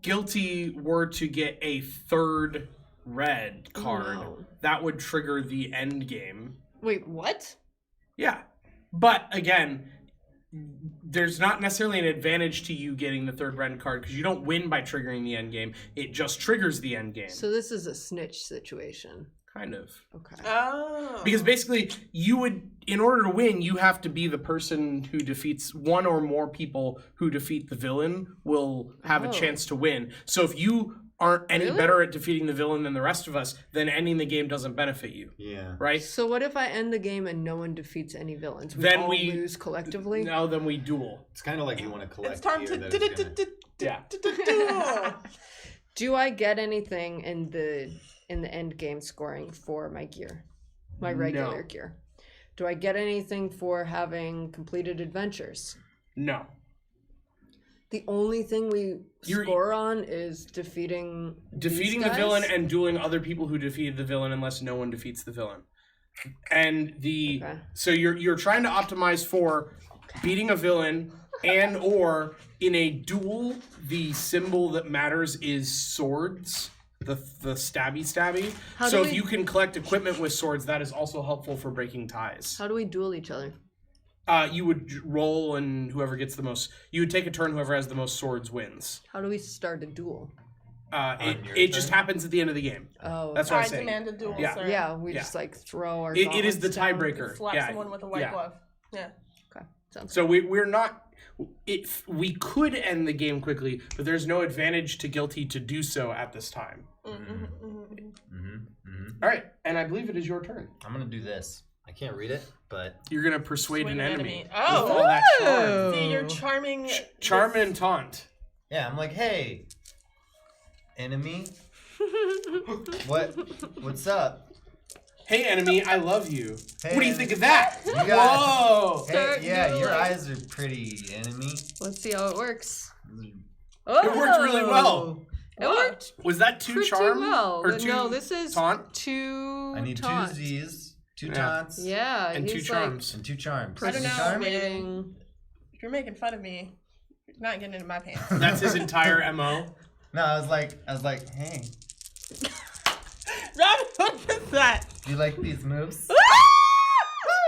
Guilty were to get a 3rd red card, no. that would trigger the end game. Wait, what? Yeah. But again, there's not necessarily an advantage to you getting the 3rd red card because you don't win by triggering the end game. It just triggers the end game. So this is a snitch situation. Kind of. Okay. Oh. Because basically, you would, in order to win, you have to be the person who defeats one or more people who defeat the villain will have a Oh. chance to win. So if you aren't any Really? better at defeating the villain than the rest of us, then ending the game doesn't benefit you. Yeah. Right? So what if I end the game and no one defeats any villains? We Then all we- lose collectively? No, then we duel. It's kind of like you want to collect. It's time gear to. that is Yeah. Do I get anything in the end game scoring for my gear? My regular No. gear. Do I get anything for having completed adventures? No. The only thing we You're- score on is defeating Defeating these the villain guys? and dueling other people who defeated the villain unless no one defeats the villain. And Okay. so you're trying to optimize for beating a villain and or in a duel the symbol that matters is swords, the stabby. How So do if we- you can collect equipment with swords, that is also helpful for breaking ties. How do we duel each other? You would roll and whoever gets the most, you would take a turn, whoever has the most swords wins. How do we start a duel? It just happens at the end of the game. Oh, That's what I I'm saying. demand a duel, Yeah. sir. yeah, we Yeah. just like throw our. It is the gauntlets down. tiebreaker. Slap Yeah. someone with a white yeah. glove. Yeah. Okay, sounds So we're not. We could end the game quickly, but there's no advantage to guilty to do so at this time. All right, and I believe it is your turn. I'm gonna do this. I can't read it, but You're gonna persuade an enemy. With Oh. all that charm. See, you're charming. Charm and taunt. yeah, I'm like, hey, enemy, what's up? Hey, enemy, I love you. Hey, What do you think of that? You got- Whoa! Start Hey, yeah, your dueling. eyes are pretty, enemy. Let's see how it works. It worked really well. It worked Was that two pretty charm well. or But two no, this is taunt two. I need taunt. two Z's, two Yeah. taunts, Yeah, and two he's charms? and two charms. I don't know, Charm? Persuading. If you're making fun of me, you're not getting into my pants. That's his entire MO. No, I was like, hey, Robin, what is that? do you like these moves?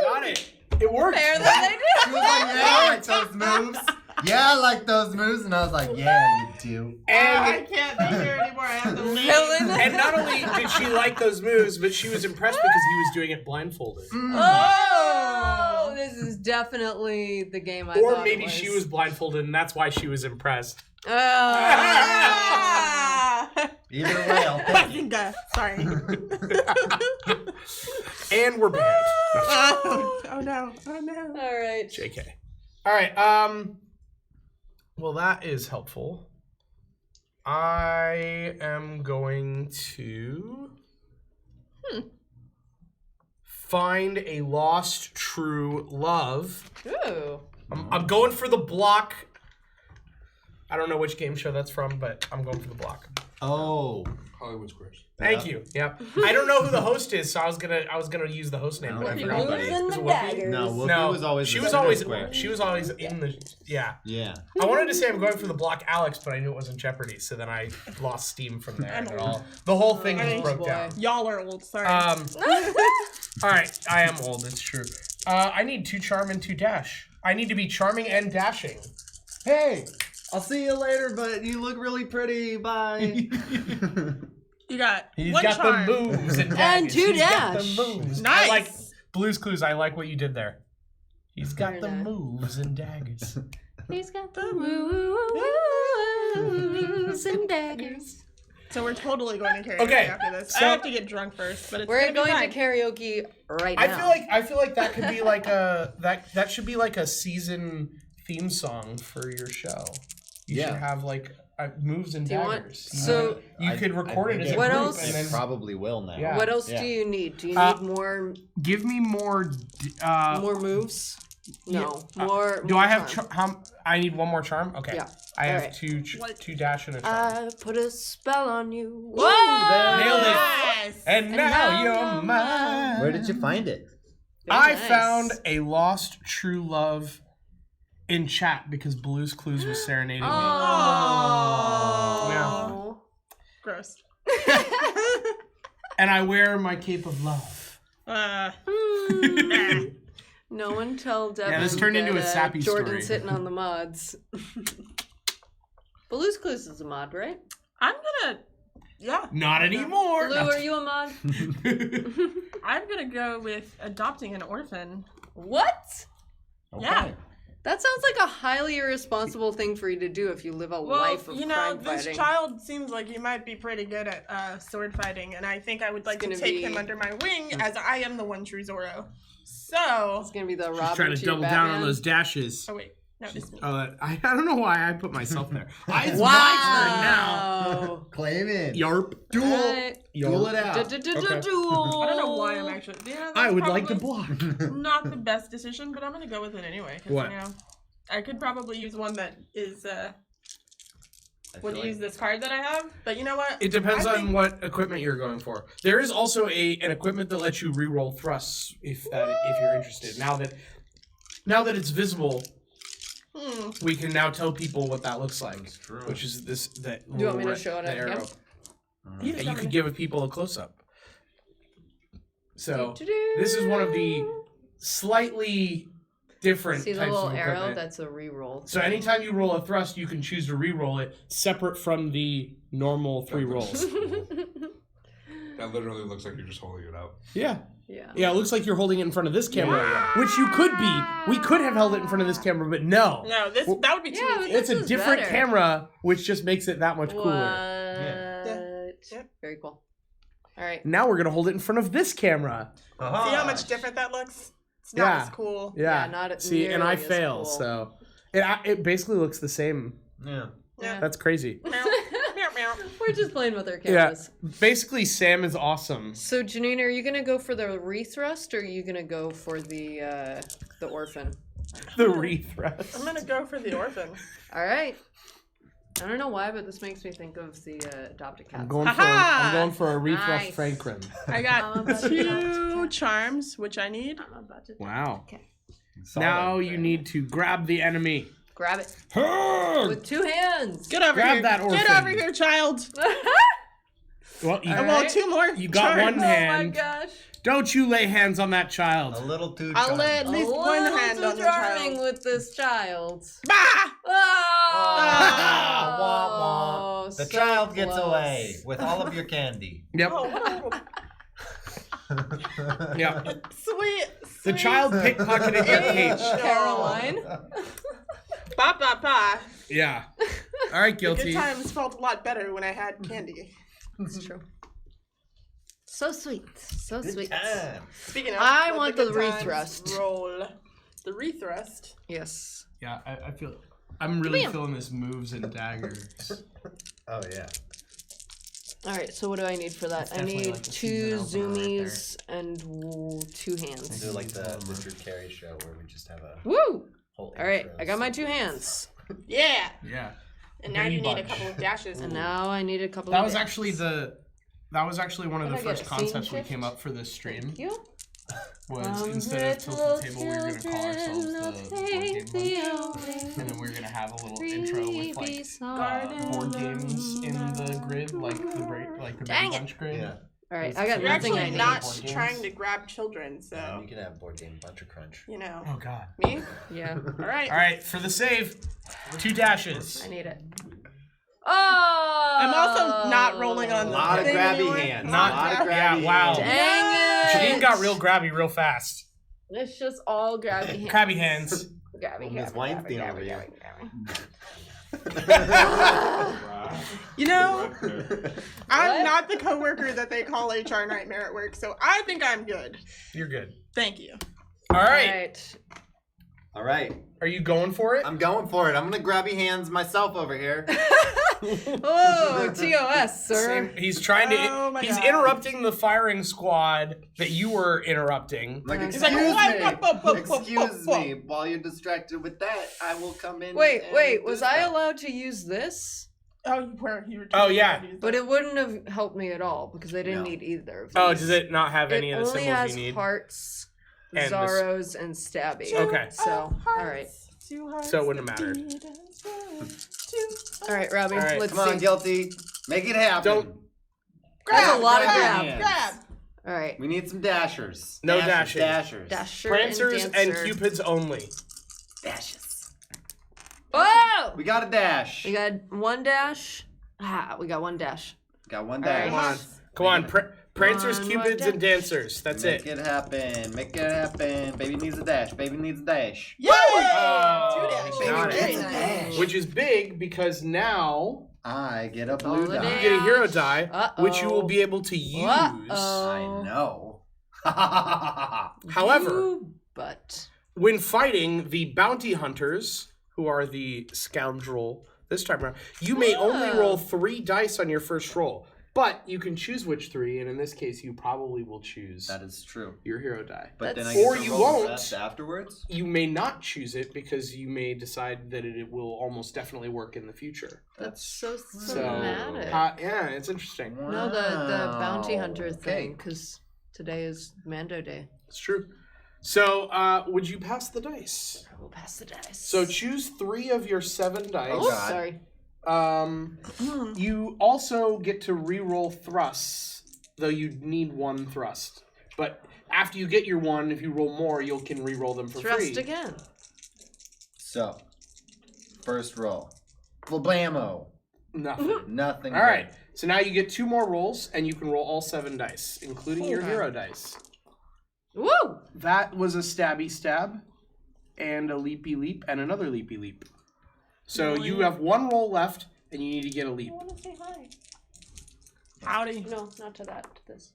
Got it. It worked. Fair that they She was like, yeah, I like those moves. Yeah, I like those moves, and I was like, yeah, you do. I And can't be here anymore. I have to leave. Villain. and not only did she like those moves, but she was impressed because he was doing it blindfolded. Oh, this is definitely the game I Or thought maybe it was. she was blindfolded and that's why she was impressed. Oh. Ah! Either way, I'll pick. Fucking guy. Sorry. And we're banned. Oh no. Oh no. All right. JK. All right. Well, that is helpful. I am going to find a lost true love. Ooh. I'm going for the block. I don't know which game show that's from, but I'm going for the block. Oh, Hollywood Squares. Thank you. Yep. I don't know who the host is, so I was gonna use the host name, but I Whoopi forgot. Goldberg. And Is the it Whoopi? daggers. no, Whoopi No, was always she the was center always square. in the yeah. Yeah. I wanted to say I'm going for the block Alex, but I knew it was in Jeopardy, so then I lost steam from there. And the whole thing just broke boy. down. Y'all are old. Sorry. All right, I am old. It's true. I need 2 charm and 2 dash. I need to be charming and dashing. Hey, I'll see you later, but you look really pretty. Bye. you got He's one got charm. the moves and daggers. And 2 He's got dash. the moves. Nice. I like Blue's Clues. I like what you did there. He's got Very the nice. moves and daggers. He's got the moves and daggers. So we're totally going to karaoke Okay, after this. so- I have to get drunk first, but it's We're gonna be going fine. to karaoke right now. I feel like that could be like a that should be like a season theme song for your show. You should have like moves and Do you want- daggers. so- you could record it as a What group else? and It then probably will now. Yeah. What else Yeah. do you need? Do you Uh, need more give me more. more moves? No, more. Do more I have charm. I need one more charm. Okay. Yeah. I have Alright. 2 dash and a charm. I put a spell on you. Nailed it. Nice. And now now you're you're mine. Where did you find it? I nice. found a lost true love in chat because Blue's Clues was serenading me. Oh. Gross. And I wear my cape of love. No one tell Devin. Yeah, this turned into that, a sappy Jordan's story. hitting on the mods. Blue's Clues is a mod, right? I'm gonna. Yeah. Not anymore. Blue, are you a mod? I'm gonna go with adopting an orphan. What? Okay. Yeah. That sounds like a highly irresponsible thing for you to do if you live a life of crime this fighting. child seems like he might be pretty good at sword fighting, and I think I would like to take him under my wing, as I am the one true Zorro. So It's gonna be the She's Robin trying to double down on those dashes. oh wait, no, it's me. I don't know why I put myself there. It's my turn now. Wow. Claim it. Yarp. Duel. Alright. Duel it out. Okay. Duel. I don't know why I'm actually. Yeah, I that's would like to probably block. Not the best decision, but I'm gonna go with it anyway. 'Cause, What? You know, I could probably use one that is would use this card that I have, but you know what? It depends I on think- what equipment you're going for. There is also an equipment that lets you re-roll thrusts if you're interested. Now that it's visible, we can now tell people what that looks like. That's true. Which is this that. Do you want me to little show it the at arrow. him? Yeah, you could give people a close up. So Do-do-do. this is one of the slightly different See the types little of arrow? equipment. That's a re-roll. So anytime you roll a thrust, you can choose to re-roll it separate from the normal 3 rolls. That literally looks like you're just holding it out. Yeah. Yeah. Yeah, it looks like you're holding it in front of this camera, which you could be. We could have held it in front of this camera, but no. No, that would be too Yeah, easy. It's a This is different better. camera, which just makes it that much What? cooler. Yeah. Very cool. All right. Now we're going to hold it in front of this camera. See how much different that looks? It's not Yeah. as cool. Yeah. Yeah, not See, and I nearly as fail, cool. so it basically looks the same. Yeah. Yeah. That's crazy. Meow, meow, meow. We're just playing with our Yeah. cameras. Basically, Sam is awesome. So, Janine, are you gonna go for the re-thrust, or are you gonna go for the orphan? The I'm re-thrust. gonna go for the orphan. All right. I don't know why, but this makes me think of the adopted cats. I'm going Ha-ha! for a re-thrust Nice. Frankrin. I I'm got about to adopt 2 charms, which I need. I'm about to Wow. Okay. Now you need to grab the enemy. Grab it Grab with 2 hands. Get over Grab here. that Get orphan. over here, child. Well, you, All Well, right. 2 more. You got charms. one Oh my hand. gosh. Don't you lay hands on that A child. little too I'll charming. lay at least A one little hand too on the charming child. with this child. Bah! Ah, wah, wah. The so child gets close. away with all of your candy. Yep. Oh, what a little Yep. sweet. The child pickpocketed your cage. Caroline. Ba ba ba. Yeah. All right, Good guilty. times felt a lot better when I had candy. It's true. So sweet. So Good sweet. time. Speaking of, I let want good the times re-thrust. Roll. The re-thrust. Yes. Yeah, I feel. I'm really Bam. feeling this moves and daggers. Oh yeah. All right. So what do I need for that? I definitely need like the 2 season opener right zoomies and 2 hands. Do like the Richard Carey show where we just have a Woo! whole. All right. intro I got my 2 sequence. hands. Yeah. Yeah. And now you Brady need a bunch. couple of dashes. And now I need a couple That of was bits. actually one of the Did I get first a scene concepts we shift? came up for this stream. Thank you. Was instead of Tilted Table, we were gonna call ourselves the board game bunch, and then we were gonna have a little intro with like board games in the grid, like the Brady Dang it. Bunch grid. Yeah. All right. I got You're nothing I actually need. not Board games. trying to grab children, so You can have board game Bunch of Crunch. you know. Oh God. Me? Yeah. All right. All right, for the save, 2 dashes. I need it. Oh! I'm also not rolling on A the lot of thing grabby anymore. hands. Not- a lot of grabby yeah, wow. hands. Dang it! Janine got real grabby real fast. It's just all grabby hands. Crabby hands. Grabby, Miss grabby, Weinstein grabby, over here. grabby, grabby. You know, What? I'm not the coworker that they call HR nightmare at work, so I think I'm good. You're good. Thank you. All All right. right. All right. Are you going for it? I'm going for it. I'm gonna grabby hands myself over here. Oh, TOS, sir. Same. He's trying to. Oh my he's God. interrupting the firing squad that you were interrupting. Like, He's excuse like, me. Excuse me. While you're distracted with that, I will come in. Wait, and wait. do Was I stuff. allowed to use this? Oh, where you were? Oh, yeah. But it wouldn't have helped me at all because I didn't No. need either of these. Oh, does it not have any It of the only symbols has you need? hearts, And the s- Zorros, and Stabby. Okay. So, all right. So it wouldn't have mattered. All right, Robbie, All right, let's Come on, see. Guilty. Make it happen. Don't- That's a lot of grab grab. hands. Grab. All right. We need some dashers. No Dashers. dashing. Dasher Prancers and Dancer. Cupids only. Dashes. Oh! We got a dash. We got 1 dash. Ah, we got 1 dash. Got one All right. dash. Come on. Come on. Prancers, One more cupids, and dash. dancers. That's Make it. it happen. Make it happen. Baby needs a dash. Baby needs a dash. Yay! Oh, 2 dash, got baby. it. Very nice. Which is big because now I get a blue Holiday. you die. get a hero die, Uh-oh. which you will be able to use. Uh-oh. I know. However, But when fighting the bounty hunters, who are the scoundrel this time around, you may only Oh. roll 3 dice on your first roll. But you can choose which 3, and in this case, you probably will choose That is true. your hero die. But then I That's- get Or to you roll the won't. rest afterwards. You may not choose it because you may decide that it will almost definitely work in the future. that's so So, cinematic. yeah, it's interesting. No, the bounty Wow. hunter Okay. thing, because today is Mando Day. It's true. So, would you pass the dice? I will pass the dice. So choose 3 of your 7 dice. Oh, God. sorry. You also get to re-roll thrusts, though you need 1 thrust. But after you get your 1, if you roll more, you can re-roll them for Thrust free. again. So, first roll. Blammo. Nothing. Nothing. All right. So now you get 2 more rolls, and you can roll all 7 dice, including your Okay. hero dice. Woo! That was a stabby stab, and a leapy leap, and another leapy leap. So you have 1 roll left, and you need to get a leap. I want to say hi. Howdy. No, not to that. To this.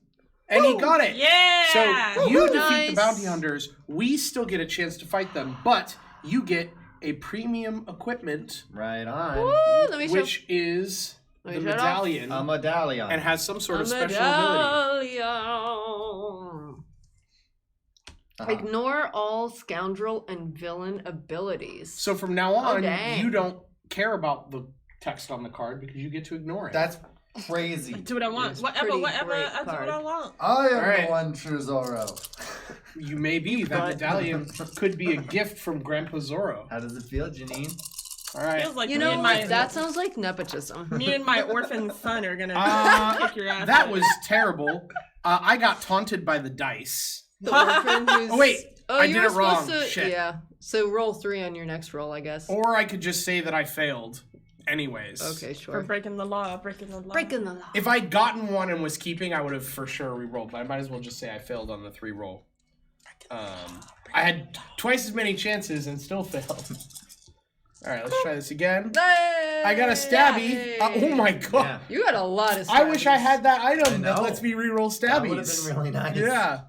And he got it! Yeah! So you defeat Nice. the bounty hunters. We still get a chance to fight them, but you get a premium equipment, Right on. Woo! Let me show. which is Let the me show it off. medallion, A medallion. and has some sort A of special ability. medallion. Uh-huh. Ignore all scoundrel and villain abilities. So from now on, dang. you don't care about the text on the card because you get to ignore it. That's crazy. Do what I want. It's Whatever, pretty whatever. great I do what I card. want. I am Alright. the one true Zorro. You may be. That medallion could be a gift from Grandpa Zorro. How does it feel, Janine? All right. Feels like You me know and what? my That sounds like nepotism. me and my orphan son are gonna kick your ass. That was terrible. I got taunted by the dice. The orphan who's... Oh, wait. I you did were it wrong. supposed to... Shit. Yeah. So roll 3 on your next roll, I guess. Or I could just say that I failed. Anyways. Okay, for sure. breaking the law. Breaking the law. Breaking the law. If I'd gotten 1 and was keeping, I would have for sure re-rolled. But I might as well just say I failed on the 3 roll. I had twice as many chances and still failed. All right, let's try this again. I got a stabby. Yay! Oh my god. Yeah. You got a lot of I wish I stabbies. had that I item that know. lets me re-roll That would have stabbies. been really nice. Yeah.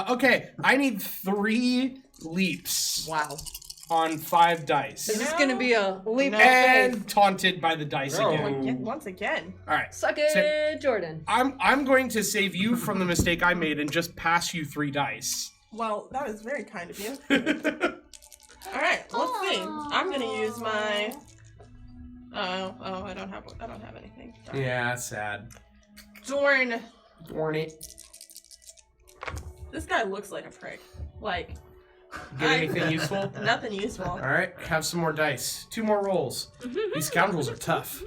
Okay, I need 3 leaps Wow. on 5 dice. This is gonna be a leap No. of faith. And taunted by the dice No. again. Once again. All right. Suck it, Jordan. I'm going to save you from the mistake I made and just pass you 3 dice. Well, that was very kind of you. All right, let's see. I'm gonna use my. Oh, I don't have anything. Yeah, sad. Dorn. Darn it. This guy looks like a prick. Like Get anything useful? nothing useful. All right, have some more dice. 2 more rolls. These scoundrels are tough.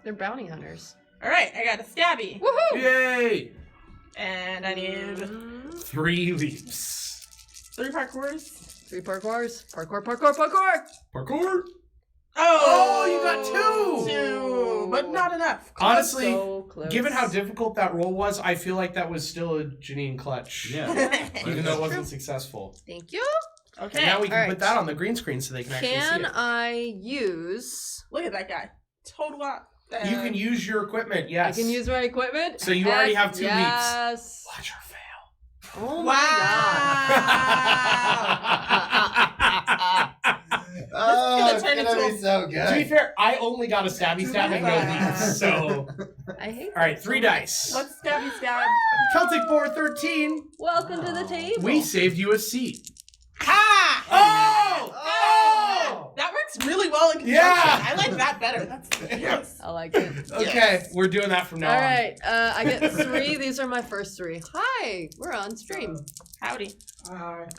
They're bounty hunters. All right, I got a stabby, Woohoo! Yay! and I need 3 leaps. 3 parkours. 3 parkours. Parkour. Parkour. Oh, you got 2! 2, but not enough. Honestly, So close. given how difficult that roll was, I feel like that was still a Janine clutch. Yeah. Even though it wasn't successful. Thank you. Okay. And now we can Alright. put that on the green screen so they can actually see Can it. I use... Look at that guy. Total lot. You can use your equipment, I yes. can use my equipment? So you already have 2 leaps. Yes. Watch her fail. Oh my Oh, it's turn gonna into be so To be good. fair, I only got a stabby and no leaps, so... god. I hate Alright, that 3 so much. dice. Let's stabby stab. Celtic 413. Welcome to the table. We saved you a seat. Ha! Oh! Oh! That works really well in conjunction. Yeah! I like that better. That's yes. I like it. Okay, we're doing that from now All on. right, I get 3. These are my first 3. Hi, we're on stream. Howdy. All right.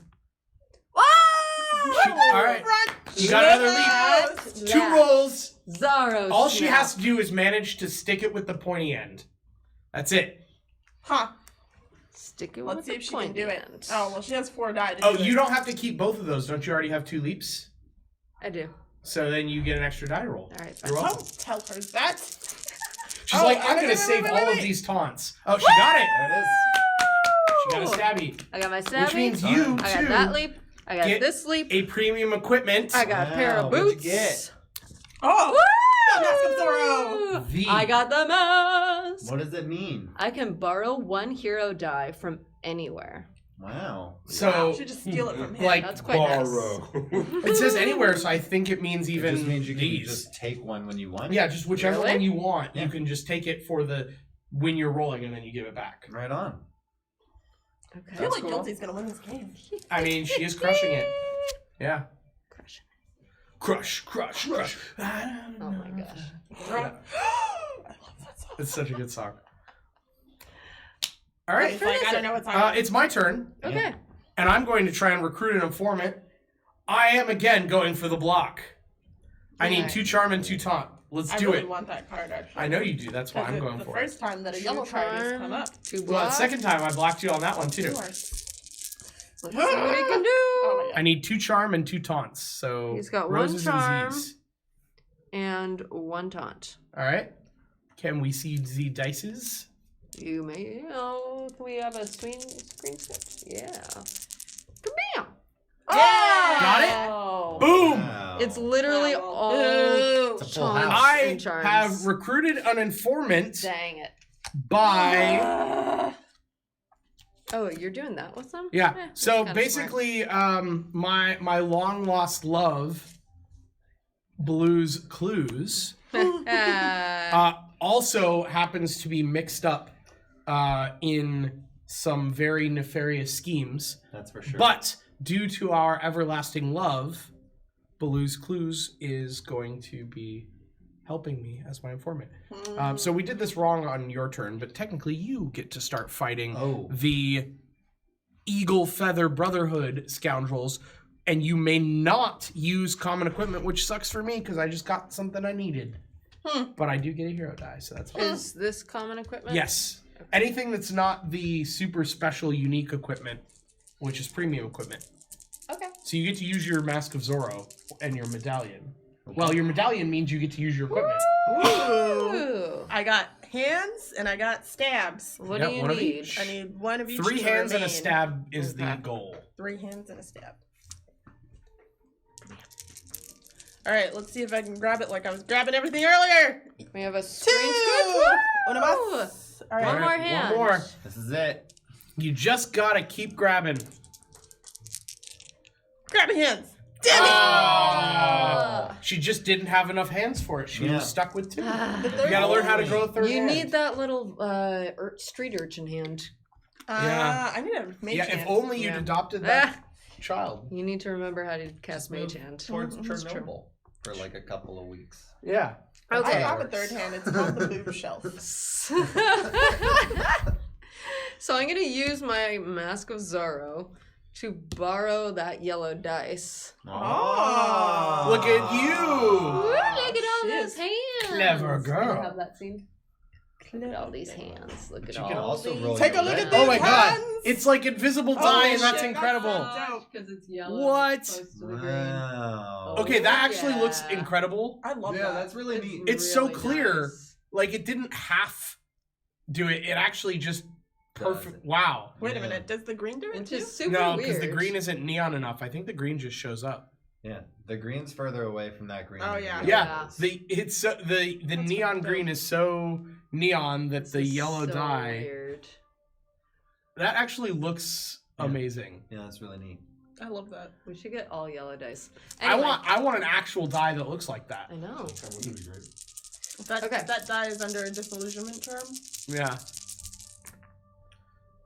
You got another leap. 2 rolls. Zorro. All she snap. has to do is manage to stick it with the pointy end. That's it. Huh. Stick it Let's with see the if she can pointy do it. end. Oh, well, she has 4 die to Oh, do you it. don't have to keep both of those. Don't you already have 2 leaps? I do. So then you get an extra die roll. All right. You're welcome. Don't tell her that. She's Oh, like, I'm wait, gonna wait, save wait, all wait. of these taunts. Oh, she got it. There it is. She got a stabby. I got my stabby. Which means you, I got too, that leap. I got get this leap. a premium equipment. I got a pair of Wow, what'd you boots. get? Oh! Woo! Mask of Zorro. The- I got the mask. What does it mean? I can borrow one hero die from anywhere. Wow. So, You should just steal it from him. like, That's quite nice. Borrow. it says anywhere, so I think it means It even just means you can these. just take one when you want. Yeah, just whichever Really? one you want. Yeah. You can just take it for the when you're rolling, and then you give it back. Right on. I Okay. feel That's like cool. Guilty's gonna win this game. I mean, she is crushing it. Yeah. Crush. Crush, crush, crush. Oh my gosh. Yeah. I love that song. It's such a good song. All He's right. like, I don't know what song. It's my turn, Okay. and I'm going to try and recruit an informant. I am again going for the block. I need Alright. 2 charm and 2 taunt. Let's I do really it. want that card, actually. I know you do. That's why I'm going the for first it. time that a Two yellow card has charm, come up. 2 Well, the blocks. second time I blocked you on that one too. Two are- Let's see what he can do. Oh my god. I need 2 charm and 2 taunts. So He's got one roses charm. and Z's. And 1 taunt. All right. Can we see the dices? You may. Oh, can we have a screen skip? Yeah. Kabam! Got it? Oh. Boom! Wow. It's literally Wow. all It's a full taunts house. I and charms. have recruited an informant Dang it. by. Oh, you're doing that with them? Yeah. that's So kinda basically, my long lost love, Blue's Clues, smart. also happens to be mixed up in some very nefarious schemes. That's for sure. But due to our everlasting love, Blue's Clues is going to be helping me as my informant. So we did this wrong on your turn, but technically you get to start fighting Oh. the Eagle Feather Brotherhood scoundrels, and you may not use common equipment, which sucks for me because I just got something I needed. But I do get a hero die, so that's fine. Is this common equipment? Yes. Anything that's not the super special unique equipment, which is premium equipment. Okay. So you get to use your Mask of Zorro and your medallion. Well, your medallion means you get to use your equipment. Ooh. I got hands and I got stabs. What Yeah, do you one of need? each. I need one of each. 3 to hands and a remain. stab is the Okay. goal. 3 hands and a stab. All right, let's see if I can grab it like I was grabbing everything earlier. We have a 2. screen skip. One of us. All One right. more hand. One more. This is it. You just gotta keep grabbing. Grabbing hands. Damn it! Oh, she just didn't have enough hands for it. She Yeah. was stuck with 2. You third gotta learn how to one. grow a third You hand. need that little street urchin hand. Yeah. I need a mage Yeah, hand. if only you'd Yeah. adopted that child. You need to remember how to cast mage Move hand. towards That's true. Chernobyl for like a couple of weeks. Yeah. I Okay. have a third hand. It's called the boob shelf. So I'm gonna use my Mask of Zorro to borrow that yellow dice. Oh. Look at you. Ooh, look at all shit. those hands. Clever Can I girl. have that scene? Look at all these hands. Look But at you all can also these. roll Take your a look red at die. Oh my these god. hands. It's like invisible die, and that's shit, incredible. dope. Because it's yellow. What? It's close to the green. Wow. Okay, that actually Yeah. looks incredible. I love Yeah, that. that's really neat. It's so really clear. nice. Like, it didn't half do it. It actually just perfect. it. Wow. Wait a Yeah. minute. Does the green do it Which too? is super No, weird. because the green isn't neon enough. I think the green just shows up. Yeah, the green's further away from that green. Oh, than the yeah. yellow Yeah, Yeah. the That's neon fucked green up. is so neon that This the is yellow so dye Weird. that actually looks Yeah. amazing. Yeah, that's really neat. I love that. We should get all yellow dice. I Anyway, want an actual dye that looks like that. I know. That would be great. That Okay. that die is under a disillusionment charm. Yeah,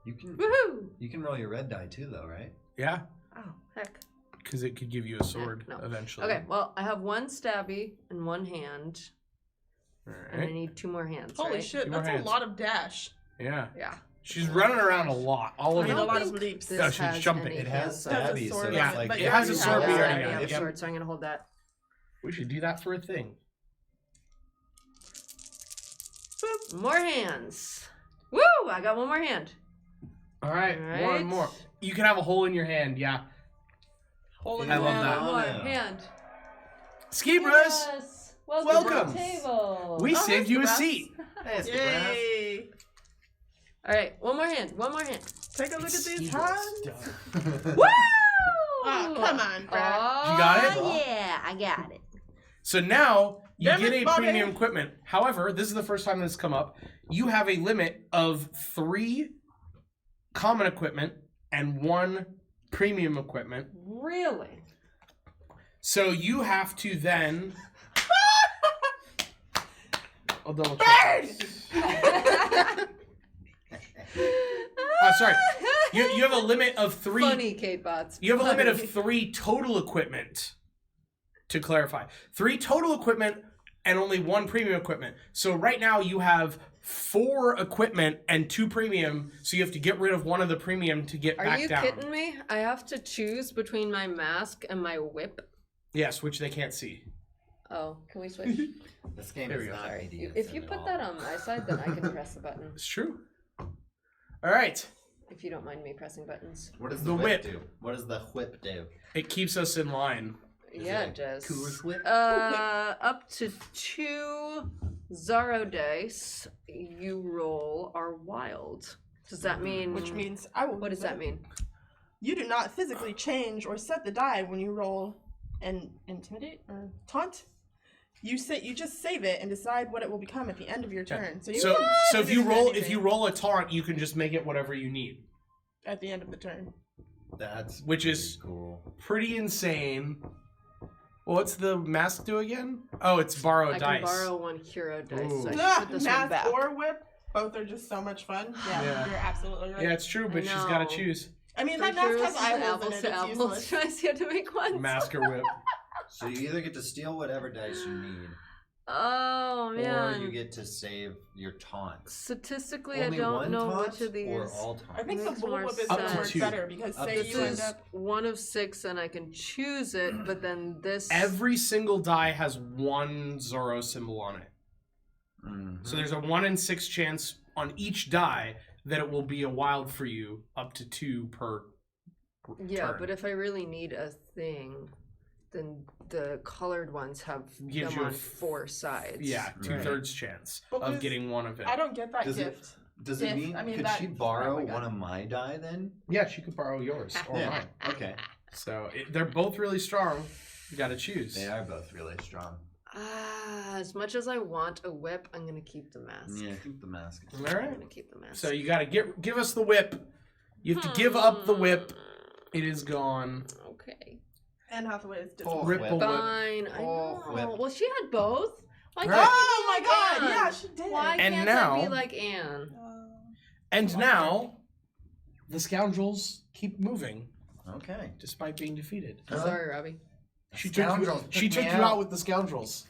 You can Woohoo! roll your red die too, though, right? yeah, Oh heck. because it could give you a sword No. eventually. Okay, well I have one stabby in one hand, All and I right. need 2 more hands. Holy right? shit, Two more that's hands. a lot of dash. Yeah, Yeah. she's running around a lot. All I of need a it. lot think of leaps. This No, she's has jumping. any It has hands on Has a stabby, so sword it's on it, like but it you has a already sword have we that. already I got. have Yep. sword, so I'm gonna hold that. We should do that for a thing. More hands. Woo! I got one more hand. All right, All one right. more. You can have a hole in your hand. Yeah. Hole in I your love hand. that. One more yeah. hand. Ski bros. Yes. Welcome to Welcome. the table. We saved you a that's- seat. Hey, it's the grass. Yay! All right, one more hand. One more hand. Take a look at It's these evil hands. stuff. Woo! Oh, come on, Brad. Oh, You got it? Yeah, I got it. So now you Damn get it, a Bobby. premium equipment. However, this is the first time this has come up. You have a limit of 3 common equipment and 1 premium equipment. Really? So you have to then. I'll double check. Sorry. You have a limit of 3. Funny, Kate Bots. You have a limit Funny. of 3 total equipment. To clarify, 3 total equipment and only 1 premium equipment. So right now you have 4 equipment and 2 premium. So you have to get rid of 1 of the premium to get Are back you down. kidding me? I have to choose between my mask and my whip. Yes, which they can't see. Oh, can we switch? This game There is we go. not Sorry. BDSM If you at put all. that on my side, then I can press the button. It's true. All right. If you don't mind me pressing buttons. What does The the whip. whip do? What does the whip do? It keeps us in line. Is Yeah, it it does. Coors whip? Up to 2 Zorro dice you roll are wild. Does that mean? Which means I will. What does that mean? You do not physically change or set the die when you roll and intimidate or taunt. You just save it and decide what it will become at the end of your turn. So you So can if do you roll anything a taunt, you can just make it whatever you need, at the end of the turn. That's which pretty is cool. pretty insane. Well, what's the mask do again? Oh, it's borrow I dice. can borrow 1 hero dice. So I Ooh. should put this one Mask back. or whip, both are just so much fun. Yeah, Yeah. you're absolutely right. Yeah, it's true, but she's got know. to choose I mean, 3 that mask heroes has is eyeballs in apples it. to It's apples. useless. Tries you have to make one. mask or whip. So you either get to steal whatever dice you need, Oh or man. you get to save your taunts. Statistically, Only I don't one know taunt which of these. or all taunts? I think the Makes bull more whip is Up gonna to work 2. better because Up say to This you two. end is up. 1 of 6, and I can choose it. But then this. Every single die has 1 Zorro symbol on it. Mhm. So there's a 1 in 6 chance on each die that it will be a wild for you, up to 2 per Yeah, turn. but if I really need a thing, then the colored ones have Gives them you a on f- 4 sides. Yeah, Right. 2/3 chance But of Liz, getting 1 of it. I don't get that Does it- gift. Does If- it mean, I mean, could that- she borrow oh my God. one of my die then? Yeah, she could borrow yours or Yeah. mine. Okay. So they're both really strong. You got to choose. They are both really strong. As much as I want a whip, I'm gonna keep the mask. Yeah, keep the mask. All I'm right. gonna keep the mask. So you got to give us the whip. You have to give up the whip. It is gone. Okay. Anne Hathaway is Oh, disappointed. Ripple whip. Fine. I Oh, know. whip. Well, she had both. Why Right. can't Oh I my be god, Anne? yeah, she did. Why And can't now- I be like Anne? And now, the scoundrels keep moving Okay. despite being defeated. Sorry, Robbie. She took you out with the scoundrels.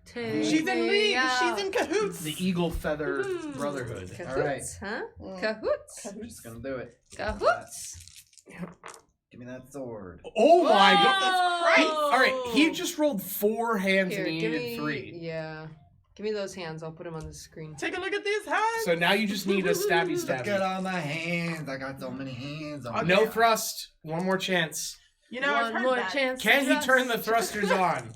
Take She's in me league. out. She's in cahoots. The Eagle Feather Hmm. Brotherhood. Cahoots, All right. huh? Mm. Cahoots. Just gonna do it. Cahoots. Give me that sword. Oh my Whoa! god! Christ. All right, he just rolled 4 hands Here, and he give needed me 3. Yeah, give me those hands. I'll put them on the screen. Take a look at these hands. So now you just need a stabby Look at stabby. all my hands. I got so many hands on Okay. No thrust. 1 more chance. You know, I've One heard more that. chance. Can to he turn the trust. thrusters on?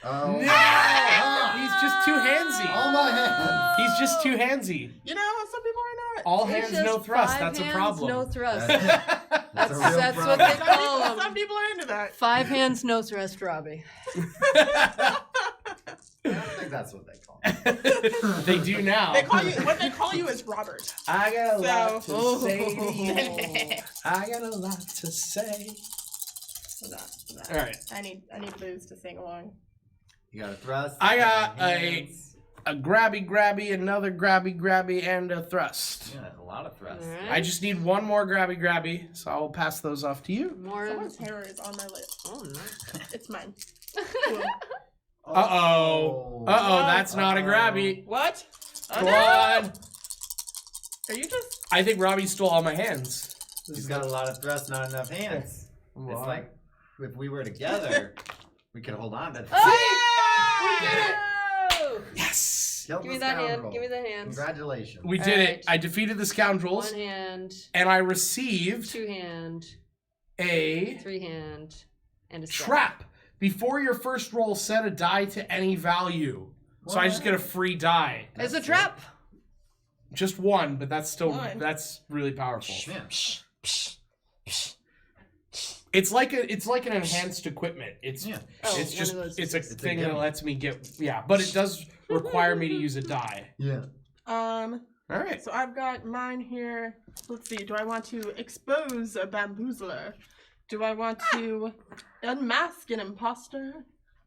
Oh. No! He's just too handsy. All my hands. He's just too handsy. You know, some people are not. All It's hands, just no thrust. 5 That's a hands, problem. No thrust. That's a real That's what problem. they call Some them. people are into that. 5 hands, no thrust, Robbie. I don't think that's what they call it. They do now. They call you. What they call you is Robert. I got a lot So- to say to you. I got a lot to say. All right. I need Liz to sing along. You got a thrust. I you got my a- hands. A grabby, grabby, another grabby, grabby, and a thrust. Yeah, a lot of thrust. Alright. I just need 1 more grabby, grabby, so I will pass those off to you. More. Someone's hair is on my lip. Oh, nice. It's mine. Uh-oh. Uh-oh, that's not a grabby. What? Come no. on. Are you just? I think Robbie stole all my hands. He's got a lot of thrust, not enough hands. It's like if we were together, we could hold on to. Oh! We did it! Yes! Killed Give the me that hand. scoundrel. Give me the hands. Congratulations. We did Alright. it. I defeated the scoundrels, 1 hand, and I received 2 hand, a 3 hand, and a stab. trap Before your first roll, set a die to any value. So I just get a free die. It's a trap. Just one, but that's One. that's really powerful. Yeah. It's like an enhanced equipment. It's Yeah. Oh, it's one just of those it's a is- thing that gimme. lets me get but it does require me to use a die. Yeah. All right. So I've got mine here. Let's see. Do I want to expose a bamboozler? Do I want to unmask an imposter?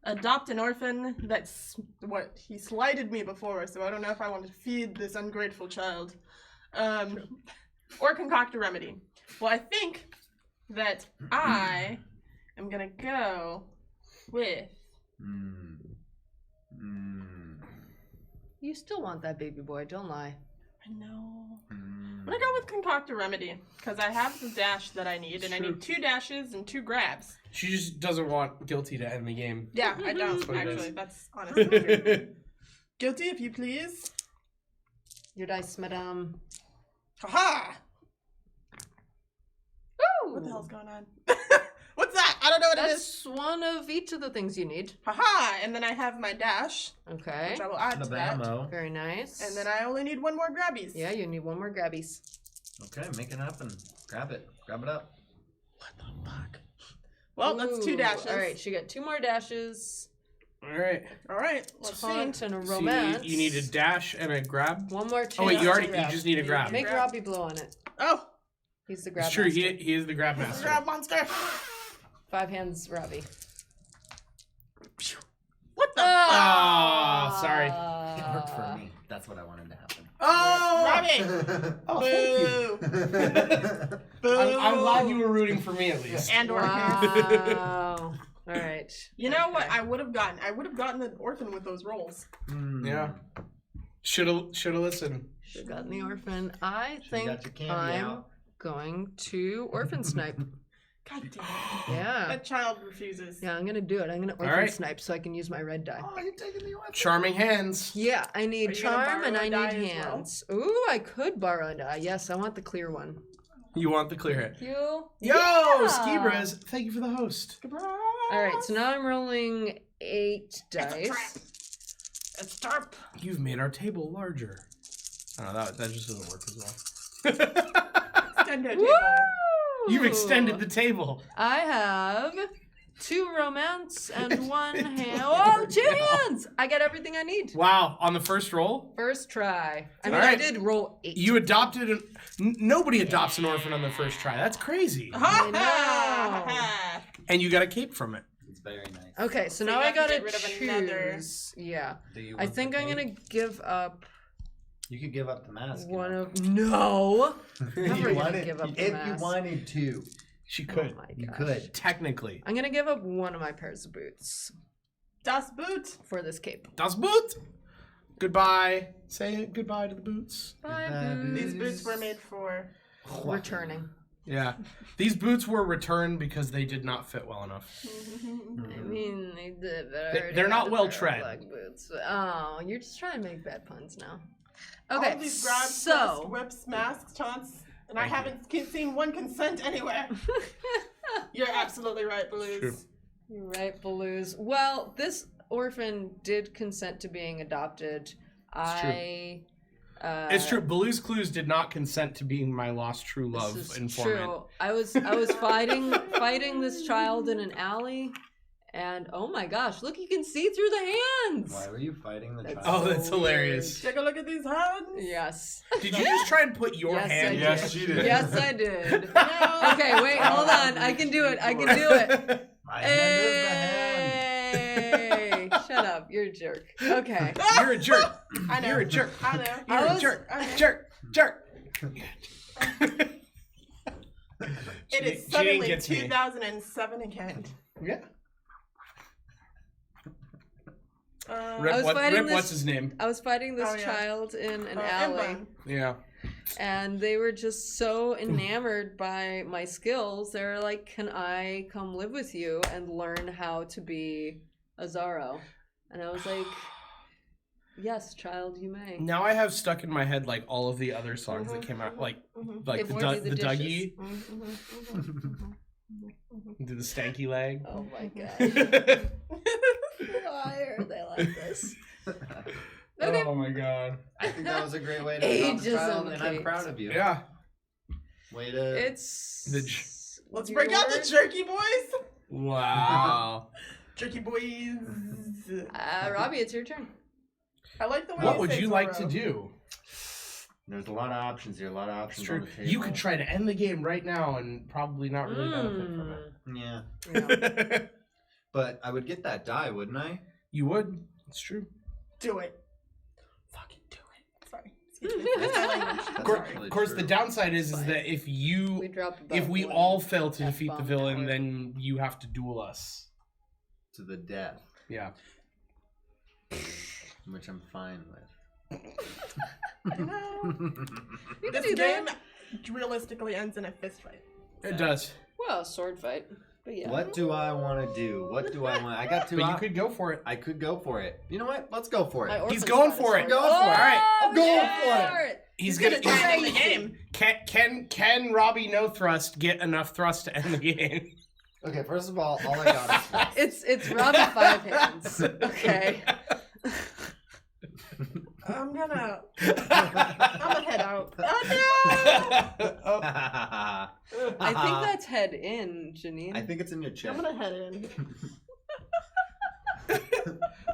Adopt an orphan? That's what he slighted me before, so I don't know if I want to feed this ungrateful child. Or concoct a remedy. Well, I think that I am gonna go with You still want that baby boy, don't lie. I know. I'm gonna go with concoct a remedy because I have the dash that I need, and I need 2 dashes and 2 grabs. She just doesn't want Guilty to end the game. Yeah, I don't That's what it actually. is. That's honestly true. Guilty, if you please. Your dice, madame. Haha! Woo! What the hell's going on? What's that? I don't know what it is. That's one of each of the things you need. Haha! And then I have my dash, Okay. which I will add to that. Bammo. Very nice. And then I only need 1 more grabbies. Yeah, you need one more grabbies. Okay, make it happen. Grab it. Grab it up. Well, that's 2 Ooh, dashes. All right, she got 2 more dashes. All right. All right. Let's Taunt see. and a So romance. you need a dash and a grab. One more chance. Oh wait, you to you grab. just need a grab. Make Grab. Robbie blow on it. Oh, He's the grab It's true. master. He is the grab it's a master. grab monster. 5 hands, Robbie. What the? Oh, sorry. It worked for me. That's what I wanted to happen. Oh, Robbie! oh, thank you. Boo! I'm glad you were rooting for me at least. And orphan. Wow. All right. You know what I would have gotten? I would have gotten an orphan with those rolls. Yeah. Shoulda listened. Should have gotten the orphan. I Should've think got your candy I'm out. going to orphan snipe. God damn it. Yeah. That child refuses. Yeah, I'm gonna do it. I'm gonna orphan right. snipe so I can use my red die. Oh, you're taking the orphan. Charming hands. Yeah, I need Are you gonna charm and borrow I a need die as well? hands. Ooh, I could borrow a die. Yes, I want the clear one. You want the clear hit. Thank you. Yo, Yeah. Skibrez, thank you for the host. All right, so now I'm rolling 8 dice. It's tarp. You've made our table larger. Oh, that just doesn't work as well. Extended Woo! table. You've extended the table. I have 2 romance and 1 hand. Oh, 2 hands! I got everything I need. Wow, on the first roll, First try. I mean, All right. I did roll 8. you adopted nobody adopts an orphan on the first try. That's crazy. Ha know. ha ha. And you got a cape from it. It's very nice. Okay, so So now you I have to gotta get rid of another- choose. Yeah, Do you I want think the I'm cape? gonna give up You could give up the mask. one of. No. Never you gonna wanted, give up the if mask. you wanted to, She Oh could. my you gosh. could. Technically. I'm gonna give up one of my pairs of boots Das Boot. for this cape. Das Boot. Goodbye. Say goodbye to the boots. Bye, Goodbye, boots. These boots were made for. Returning. Yeah. These boots were returned because they did not fit well enough. I mean, they did. But I They- already they're had not a well pair of tread. black boots. Oh, you're just trying to make bad puns now. All Okay, of these grabs, so whips, masks, taunts, and I Thank haven't seen one consent anywhere. You're absolutely right, Blues. True. You're right, Balooz. Well, this orphan did consent to being adopted. It's true. Baloo's Clues did not consent to being my lost true love This is informant. true. I was fighting this child in an alley, and oh my gosh, look, you can see through the hands. Why were you fighting the That's child? Oh, that's so hilarious. Take a look at these hands. Yes. Did you just try and put your Yes, hand? I Yes, did. she did. Yes, I did. No. Okay, wait, hold on. I can do it. I can do it. My hand is the hand. Hey, shut up. You're a jerk. Okay. You're a jerk. I know. You're a jerk. I know. You're I a was- jerk. I know. Jerk. Jerk. It is Cheating suddenly gets me. 2007 again. Yeah. I Rip, was what, fighting Rip this- what's his name? I was fighting this Oh, yeah. child in an And alley, run. Yeah. and they were just so enamored by my skills. They were like, "Can I come live with you and learn how to be a Zorro?" And I was like, "Yes, child, you may." Now I have stuck in my head like all of the other songs that came out, like They the bought you the dishes. Dougie. Do the stanky leg. Oh my gosh. Why are they like this? Okay. Oh my god. I think that was a great way to stop the child, and I'm Kate. proud of you. Yeah. Way to. It's Let's break out the jerky, boys. Wow. Jerky boys. Robbie, it's your turn. I like the way What you would say you like to Zorro. do? There's a lot of options here. A lot of It's options on true. the table. You could try to end the game right now and probably not really benefit from Yeah, Yeah. it. but I would get that die, wouldn't I? You would. It's true. Do it. Fucking do it. Sorry. Excuse me. That's my language. That's Of course, actually of course, true. the downside is Fine. that if We drop about we one all fail to defeat the F-bomb villain, hour. then you have to duel us. To the death, Yeah. which I'm fine with. No. You can This do game that. realistically ends in a fist fight. It does. Well, sword fight. But yeah. What do I want to do? What do I want? I got two. But you could go for it. I could go for it. You know what? Let's go for My it. orphan's going got a for it. sword. Going for it. All right. I'm going yeah. for it. He's gonna gonna. try to end the game. Can Robbie No Thrust get enough thrust to end the game? Okay, first of all I got is It's Robbie 5 hands. Okay. I'm gonna head out. Oh Oh. I think that's head in, Janine. I think it's in your no! chest. I'm gonna head in.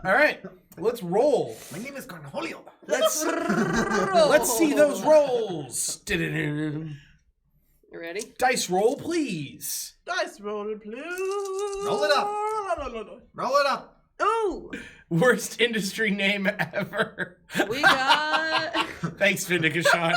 All right, let's roll. My name is Cornholio. Let's see those rolls. You ready? Dice roll, please. Dice roll, please. Roll it up. Roll it up. Ooh! Worst industry name ever. We got Thanks, Vindicashon.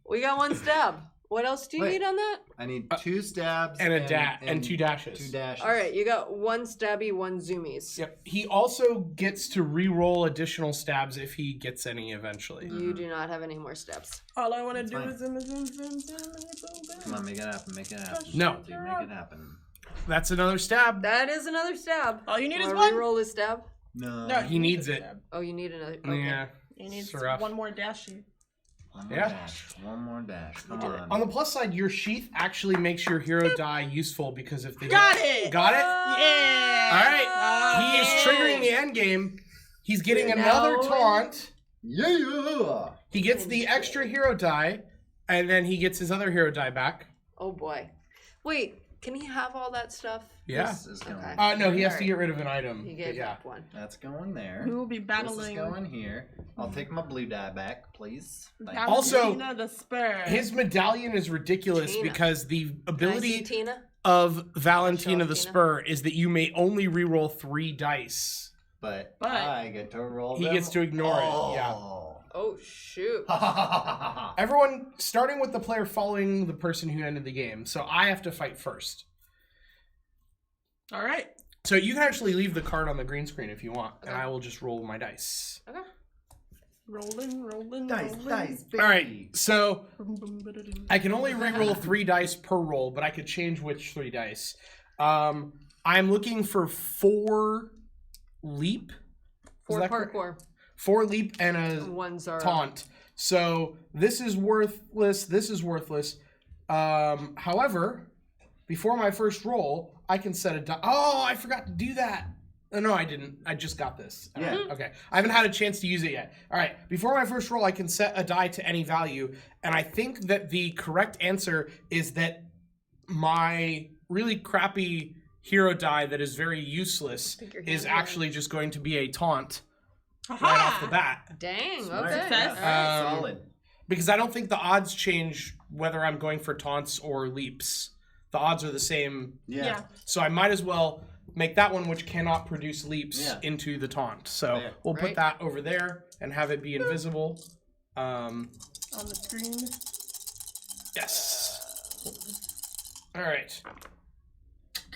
we got one stab. What else do you Wait. need on that? I need 2 stabs and and 2 dashes. 2 dashes. All right, you got one stabby, one zoomies. Yep. He also gets to re-roll additional stabs if he gets any eventually. You do not have any more steps. All I want to That's do fine. is zoom, zoom, zoom, zoom, zoom. Come on, make it happen. Make it happen. No. Dude, make it happen. That's another stab. That is another stab. All you need is Wanna one. Reroll his stab. No. No, He you needs need it. a stab. Oh, you need another. Okay. Yeah. He needs It's rough. one more dashy. One more Yeah. dash. One more dash. Come did it. on. On the plus side, your sheath actually makes your hero die useful because if they Got it. got it. Yeah. All right. He is Yay. triggering the end game. He's getting Now- another taunt. Yeah. He gets the extra hero die, and then he gets his other hero die back. Oh boy. Wait, can he have all that stuff? Yeah. This is going. Okay. No, he has to Alright. get rid of an item. He but gave yeah. up one. That's going there. We will be This is battling. going here. I'll take my blue die back, please. Thank Valentina you. Also, the spur. His medallion is ridiculous Tina. because the Can I see ability Tina? of Valentina the Tina? Spur is that you may only reroll 3 dice. But But- I get to roll He them gets to ignore it, yeah. all. Oh shoot. Everyone, starting with the player following the person who ended the game. So I have to fight first. All right. So you can actually leave the card on the green screen if you want, and Okay. I will just roll my dice. Okay. Rolling, rolling, Dice, rolling. dice, baby. All right, so Boom, boom, ba-da-dum. I can only reroll 3 dice per roll, but I could change which 3 dice. I'm looking for 4 leap. Is 4 that correct? parkour. 4 leap and a One Zorro. taunt. So this is worthless. This is worthless. However, before my first roll, I can set a die. Oh, I forgot to do that. Oh, no, I didn't. I just got this. All Yeah. right, okay. I haven't had a chance to use it yet. All right. Before my first roll, I can set a die to any value. And I think that the correct answer is that my really crappy hero die that is very useless think your is hand actually just going to be a taunt Ha-ha! right off the bat. Dang, Smart. okay. Success. All right. Solid. Because I don't think the odds change whether I'm going for taunts or leaps. The odds are the same. Yeah. So I might as well make that one, which cannot produce leaps, Yeah. into the taunt. So Yeah. we'll put Right. that over there and have it be invisible. On the screen. Yes. All right.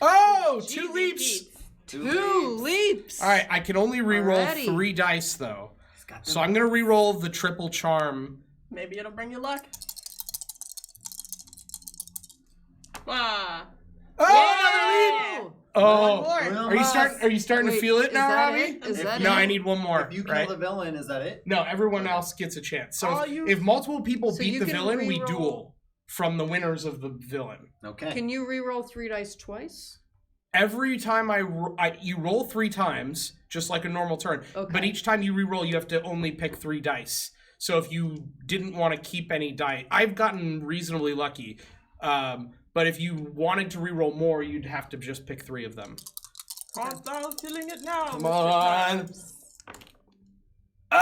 Oh, 2 Cheesy leaps. Pete's. 2 leaps. All right, I can only reroll Alrighty. 3 dice though. He's got So them. I'm going to reroll the triple charm. Maybe it'll bring you luck. Ah. Oh, Oh. another leap! One more. Are you starting to Wait, feel it is now, that Robbie? it? Is If that you- No, it? I need one more. If you kill right? the villain, is that it? No, everyone else gets a chance. So Oh, if, you- if multiple people So beat you the can villain, we reroll- duel from the winners of the villain. Okay. Can you re-roll 3 dice twice? Every time you roll 3 times, just like a normal turn. Okay. But each time you re-roll, you have to only pick 3 dice. So if you didn't want to keep any die, I've gotten reasonably lucky. But if you wanted to re-roll more, you'd have to just pick 3 of them. Hostile killing it now. Come Mr. on. Krabs. Oh no!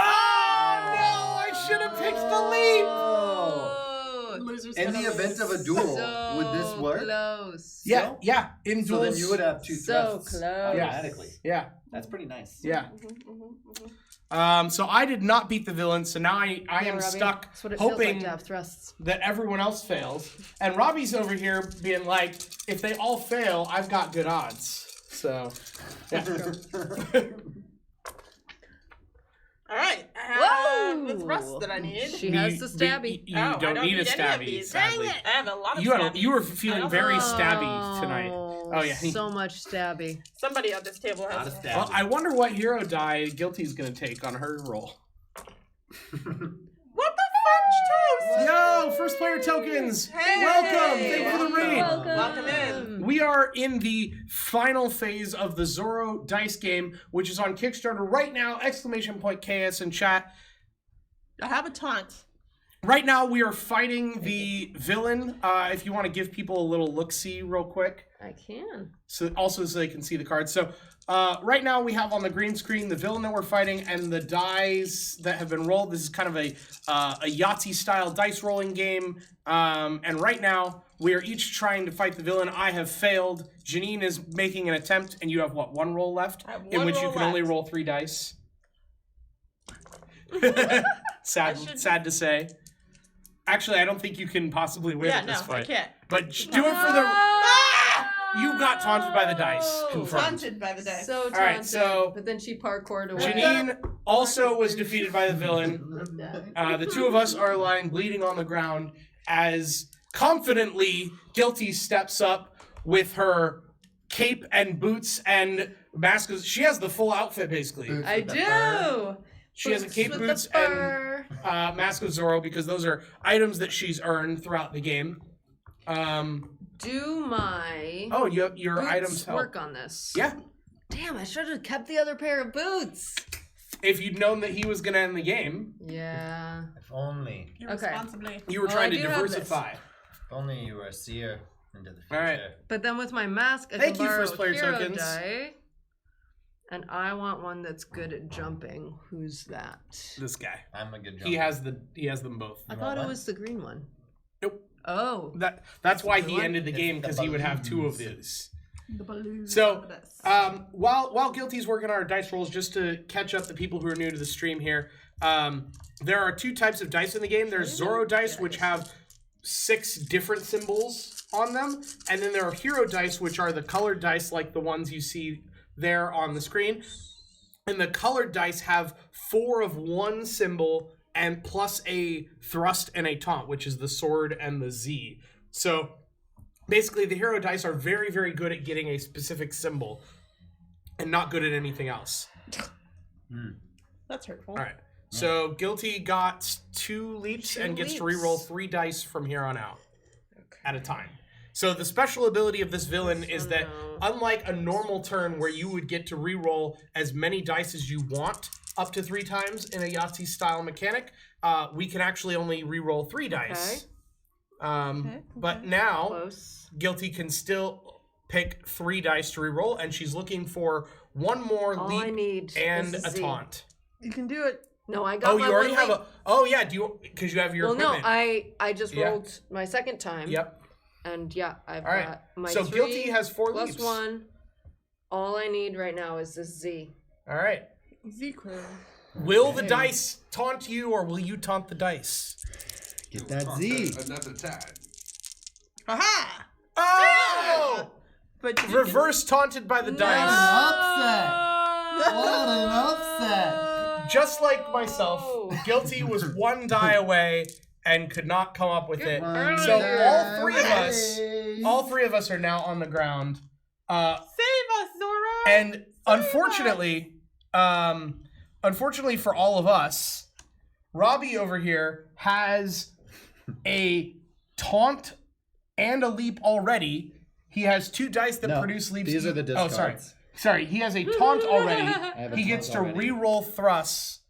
I should have picked the leap. Losers In gonna the event lose. of a duel, would this work? Close. Yeah, yeah. In So duels, then you would have 2 So thrusts close. automatically. Yeah, That's pretty nice. yeah. Mhm. So I did not beat the villain, so now I am Robbie, stuck that's what it feels like hoping to have thrusts. that everyone else fails. And Robbie's over here being like, if they all fail, I've got good odds. So, yeah. All right. I have the Whoa! thrust that I need. She has the stabby. You I don't need a any of stabby, these. sadly. Dang it. I have a lot of You stabbies. were feeling very stabby tonight. Oh, yeah. So much stabby. Somebody on this table Not has a stab. Well, I wonder what hero die Guilty's going to take on her roll. What the French toast? Yo, first player tokens! Hey! Welcome! Thank you for the raid! Welcome in. We are in the final phase of the Zorro dice game, which is on Kickstarter right now! !KS in chat. I have a taunt. Right now, we are fighting the villain. If you want to give people a little look-see real quick. I can. So they can see the cards. So right now we have on the green screen the villain that we're fighting and the dice that have been rolled. This is kind of a Yahtzee style dice rolling game. And right now we are each trying to fight the villain. I have failed. Janine is making an attempt, and you have what, 1 roll left? I have in one which you roll can only left. roll 3 dice. Sad to say. Actually, I don't think you can possibly win Yeah, at this no, fight. I can't. But do it for the. You got taunted by the dice. Confirmed. Taunted by the dice. So taunted, right, so- but then she parkoured away. Janine also was defeated by the villain. The 2 of us are lying bleeding on the ground as confidently Guilty steps up with her cape and boots and mask. She has the full outfit basically. I do. She has a cape, With the boots, and fur. Mask of Zorro because those are items that she's earned throughout the game. Do my Oh, your boots items help. work on this? Yeah. Damn, I should have kept the other pair of boots. If you'd known that he was going to end the game, Yeah. If only. Irresponsibly. you were Oh, trying I to do have this. diversify. If only you were a seer into the future. All right. But then with my mask, I Thank can you, borrow first player hero tokens. die. And I want one that's good at jumping. Who's that? This guy. I'm a good jumper. He has them both. I You thought want it one? was the green one. Nope. Oh. That's why he What? ended the It's game, the because he would have 2 of balloons. these. The balloons. So, of this. while Guilty's working on our dice rolls, just to catch up the people who are new to the stream here, there are 2 types of dice in the game. There's Zorro dice, which have 6 different symbols on them, and then there are hero dice, which are the colored dice, like the ones you see there on the screen. And the colored dice have 4 of one symbol and plus a thrust and a taunt, which is the sword and the Z. So basically, the hero dice are very, very good at getting a specific symbol and not good at anything else. That's hurtful. All right. So Guilty got 2 leaps 2 and gets to leaps. reroll 3 dice from here on out at a time. So the special ability of this villain is that unlike a normal turn where you would get to reroll as many dice as you want up to 3 times in a Yahtzee style mechanic, we can actually only reroll 3 dice. But now Close. Guilty can still pick 3 dice to reroll, and she's looking for 1 more All I leap need and is a Z. taunt. You can do it. No, I got Oh, my you already one have leap. a. Oh yeah, do you? Because you have your Well, no, equipment. I just Yeah. rolled my second time. Yep. And yeah, I've All right. got my So 3 Guilty has 4 plus leaps. 1. All I need right now is this Z. All right. Z-Crew. Will the dice taunt you, or will you taunt the dice? Get that Z. Another time. Aha! Oh! But you Reverse taunted by the dice. upset. What an upset. Just like myself, Guilty was 1 die away and could not come up with it. So all three of us are now on the ground. Save us, Zorro! And unfortunately, for all of us, Robbie over here has a taunt and a leap already. He has 2 dice that produce leaps. These are the discards. Oh, sorry. He has a taunt already. He gets to re-roll thrusts,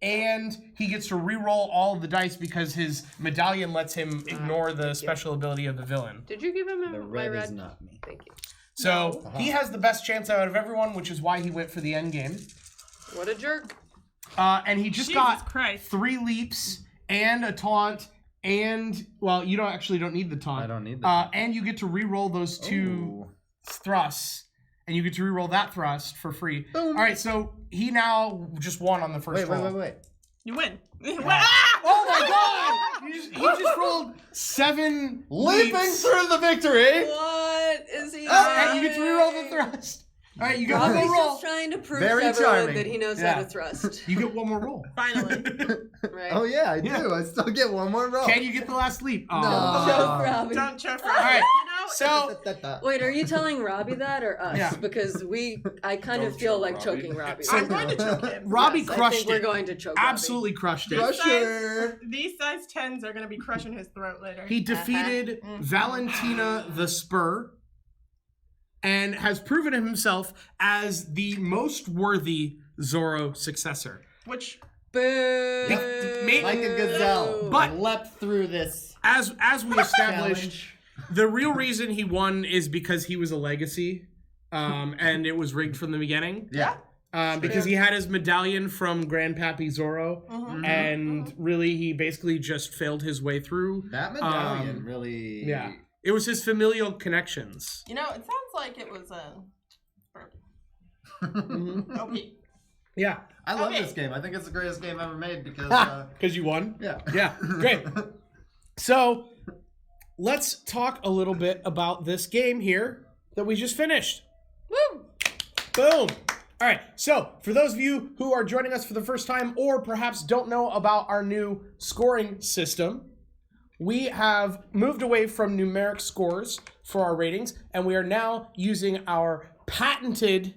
and he gets to re-roll all of the dice because his medallion lets him ignore the special ability of the villain. Did you give him The my red red? is not me. Thank you. So he has the best chance out of everyone, which is why he went for the end game. What a jerk. And he just Jesus got Christ. 3 leaps and a taunt, and well, you don't need the taunt. I don't need the taunt. And you get to re-roll those 2 thrusts, and you get to re-roll that thrust for free. Boom. All right, so he now just won on the first roll. Wait. You win. Oh my god! He just rolled 7 Leaping leaps. through the victory! What is he And you get to re-roll the thrust. All right, you get one Robbie's more roll. just trying to prove Very to everyone charming. that he knows Yeah. how to thrust. You get one more roll. Finally. Right. Oh yeah, I Yeah. do. I still get one more roll. Can you get the last leap? No. Choke Robbie. Don't choke All right, so Wait, are you telling Robbie that or us? Yeah. Because I kind of Don't feel choke like Robbie. choking Robbie. I'm going to choke him. Robbie Yes, I crushed think we're it. going to choke Robbie. Absolutely crushed it. Crusher. These size 10s are going to be crushing his throat later. He defeated Valentina the Spur and has proven himself as the most worthy Zorro successor. Which, Boo. Like a gazelle. But- leapt through this As we established, challenge. the real reason he won is because he was a legacy, and it was rigged from the beginning. Yeah. Because he had his medallion from Grandpappy Zorro, and really he basically just failed his way through. That medallion really. Yeah. It was his familial connections. it sounds like it was a... OP. Yeah. I love Okay. this game. I think it's the greatest game ever made because. Because you won? Yeah. Yeah, great. So, let's talk a little bit about this game here that we just finished. Woo. Boom. All right, so for those of you who are joining us for the first time or perhaps don't know about our new scoring system, we have moved away from numeric scores for our ratings, and we are now using our patented,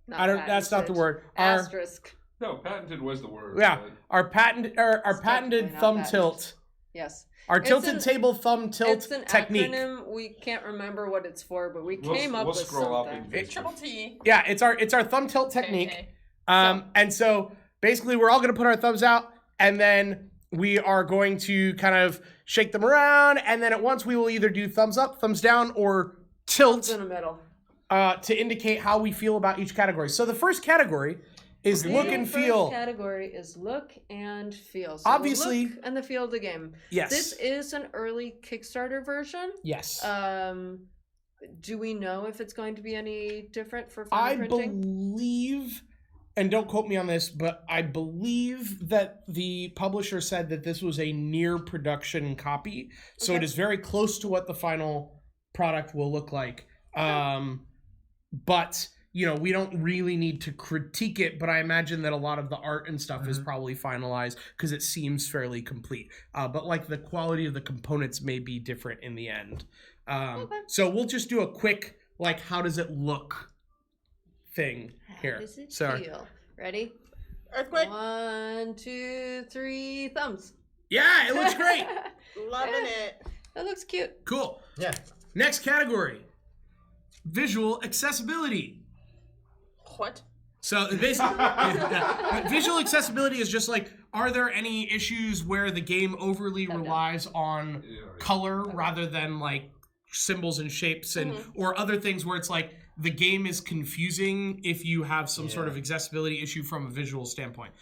that's not the word. Asterisk. No, patented was the word. Yeah, but our patented technically not thumb patent. tilt. Yes. Our It's tilted an- table thumb tilt It's an technique. acronym. We can't remember what it's for, but we We'll- came up we'll with scroll up something. and fix it. Triple T. Yeah, it's our thumb tilt technique. Okay. And so basically we're all going to put our thumbs out, and then we are going to kind of shake them around, and then at once we will either do thumbs up, thumbs down, or It's tilt in the middle. to indicate how we feel about each category. So the first category is look The and first feel. category is look and feel. So Obviously- the look and the feel of the game. Yes. This is an early Kickstarter version. Yes. Do we know if it's going to be any different for I final printing? believe, and don't quote me on this, but I believe that the publisher said that this was a near production copy. So Okay. it is very close to what the final product will look like. But, we don't really need to critique it, but I imagine that a lot of the art and stuff is probably finalized because it seems fairly complete. But like the quality of the components may be different in the end. So we'll just do a quick, like, how does it look thing here. How does it So, feel? Ready? Earthquake. 1, 2, 3, thumbs. yeah, it looks great. Loving it. That looks cute. Cool. Yeah. Next category, visual accessibility. What? So basically, visual accessibility is just like, are there any issues where the game overly relies on color rather than like symbols and shapes and or other things where it's like the game is confusing if you have some sort of accessibility issue from a visual standpoint.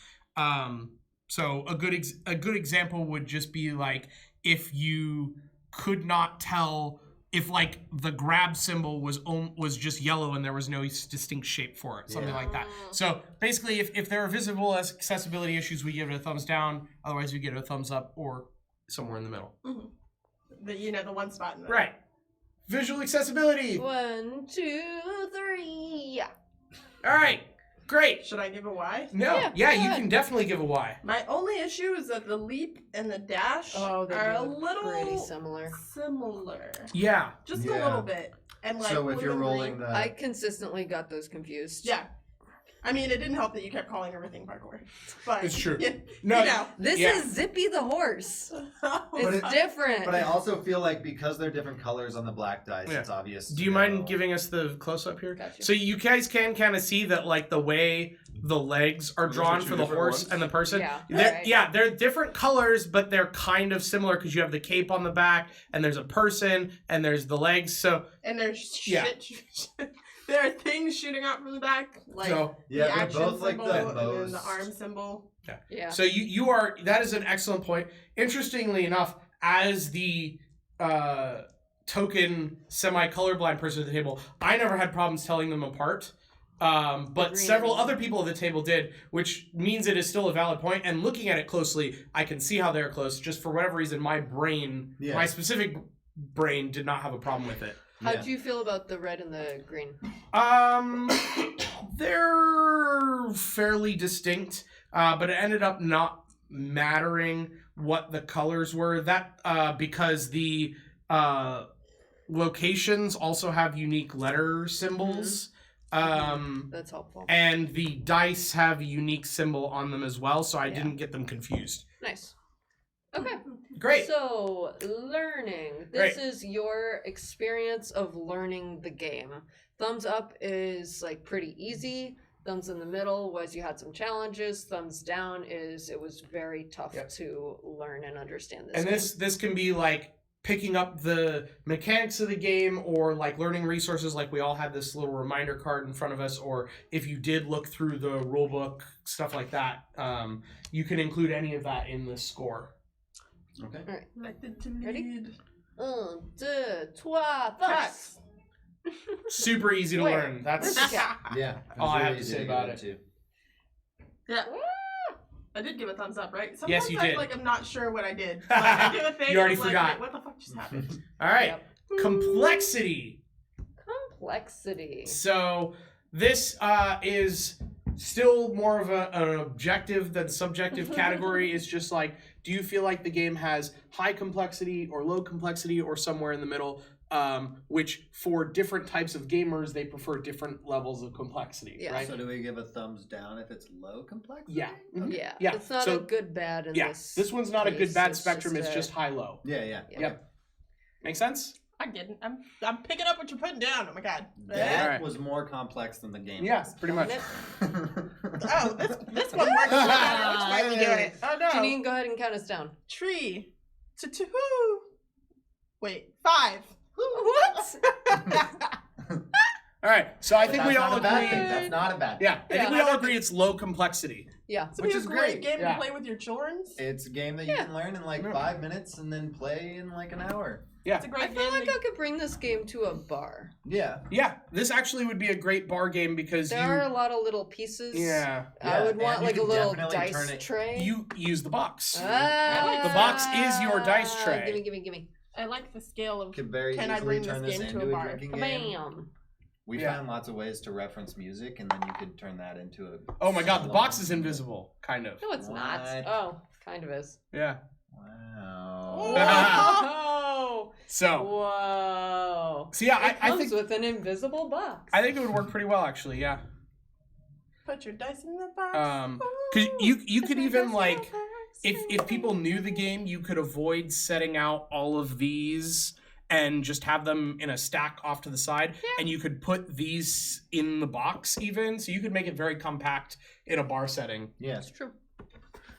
So a good example would just be like if you could not tell if like the grab symbol was just yellow and there was no distinct shape for it, something like that. So basically, if there are visible accessibility issues, we give it a thumbs down. Otherwise, we give it a thumbs up or somewhere in the middle. The one spot in the Right. Visual accessibility. 1, 2, 3. All right. Great. Should I give a Y? No. Yeah, Yeah, go you ahead. can definitely give a Y. My only issue is that the leap and the dash Oh, they are a look little pretty similar. similar. Yeah. Just a Yeah. little bit. And like So if you're literally- rolling the. I consistently got those confused. Yeah. I mean, it didn't help that you kept calling everything parkour. But It's true. Yeah, No, you know. This Yeah. is Zippy the horse. But It's it- different. But I also feel like because they're different colors on the black dice, Yeah. it's obvious. Do you mind giving us the close-up here? Gotcha. So you guys can kind of see that, like, the way the legs are Those are drawn two for the different horse ones? and the person. Yeah, They're, right. yeah, they're different colors, but they're kind of similar because you have the cape on the back, and there's a person, and there's the legs. So, And there's Yeah. shit. There are things shooting out from the back, like so Yeah, the they're action both like symbol the and then most. the arm symbol. Yeah. So you are, that is an excellent point. Interestingly enough, as the token semi-colorblind person at the table, I never had problems telling them apart. But Agreed. several other people at the table did, which means it is still a valid point. And looking at it closely, I can see how they're close. Just for whatever reason, my brain, Yeah. my specific brain, did not have a problem with it. How'd you feel about the red and the green? They're fairly distinct, but it ended up not mattering what the colors were. That because the locations also have unique letter symbols. That's helpful. And the dice have a unique symbol on them as well, so I Yeah. didn't get them confused. Nice. Okay. Great. So, learning. This is your experience of learning the game. Thumbs up is like pretty easy. Thumbs in the middle was you had some challenges. Thumbs down is it was very tough Yep. to learn and understand this. And game. this can be like picking up the mechanics of the game, or like learning resources, like we all had this little reminder card in front of us, or if you did look through the rule book, stuff like that, you can include any of that in the score. Okay. Elected to Ready? lead. 1, 2, 3, thumbs. Super easy to Where? learn. That's Yeah. All I it's have to easy say get about into. Yeah. I did give a thumbs up, right? Sometimes Yes, you did. I'm not sure what I did. Like, I do a thing. You already and I'm forgot. Like, what the fuck just happened? all right. Yep. Complexity. Complexity. So this is still more of an objective than subjective category. It's just like, do you feel like the game has high complexity or low complexity or somewhere in the middle? Which for different types of gamers, they prefer different levels of complexity, Yeah. right? So do we give a thumbs down if it's low complexity? Yeah. Mhm. Yeah. Yeah, It's not so- a good bad in Yeah, this. this one's not a case, good bad it's spectrum. It's a- just high low. Yeah, yeah. Yeah. Yep. Make sense? I didn't. I'm picking up what you're putting down. Oh my god. That Alright. was more complex than the game. Yeah, pretty much. Oh, this one works so better. Which way are we doing it? Oh no. Janine, go ahead and count us down. Tree. To two. Wait. 5. What? All right, so I think That's we all not a bad agree. thing. That's not a bad thing. Yeah, I think Yeah. we all agree it's low complexity. Yeah. It's Which a is great great. game Yeah. to play with your children. It's a game that you Yeah. can learn in like Yeah. 5 minutes and then play in like an hour. Yeah. It's a I great feel game. like I could bring this game to a bar. Yeah. Yeah, this actually would be a great bar game because There are a lot of little pieces. yeah, I would Yeah, want and you like a can little definitely turn dice it- tray. you use the box. Ah, The box is your dice tray. Gimme. I like the scale of Could very Can I easily bring turn this this game to a into a bar? drinking game. Bam. We Yeah. found lots of ways to reference music, and then you could turn that into a. Oh my god, the solo. box is invisible, kind of. No, it's not. What? Oh, kind of is. Yeah. Wow. Whoa. So, Whoa. so yeah, It I comes think with an invisible box. I think it would work pretty well actually. Yeah. put your dice in the box. Because you could Put your even dice like in the box. if people knew the game, you could avoid setting out all of these and just have them in a stack off to the side, and you could put these in the box even, so you could make it very compact in a bar setting. Yeah. It's true.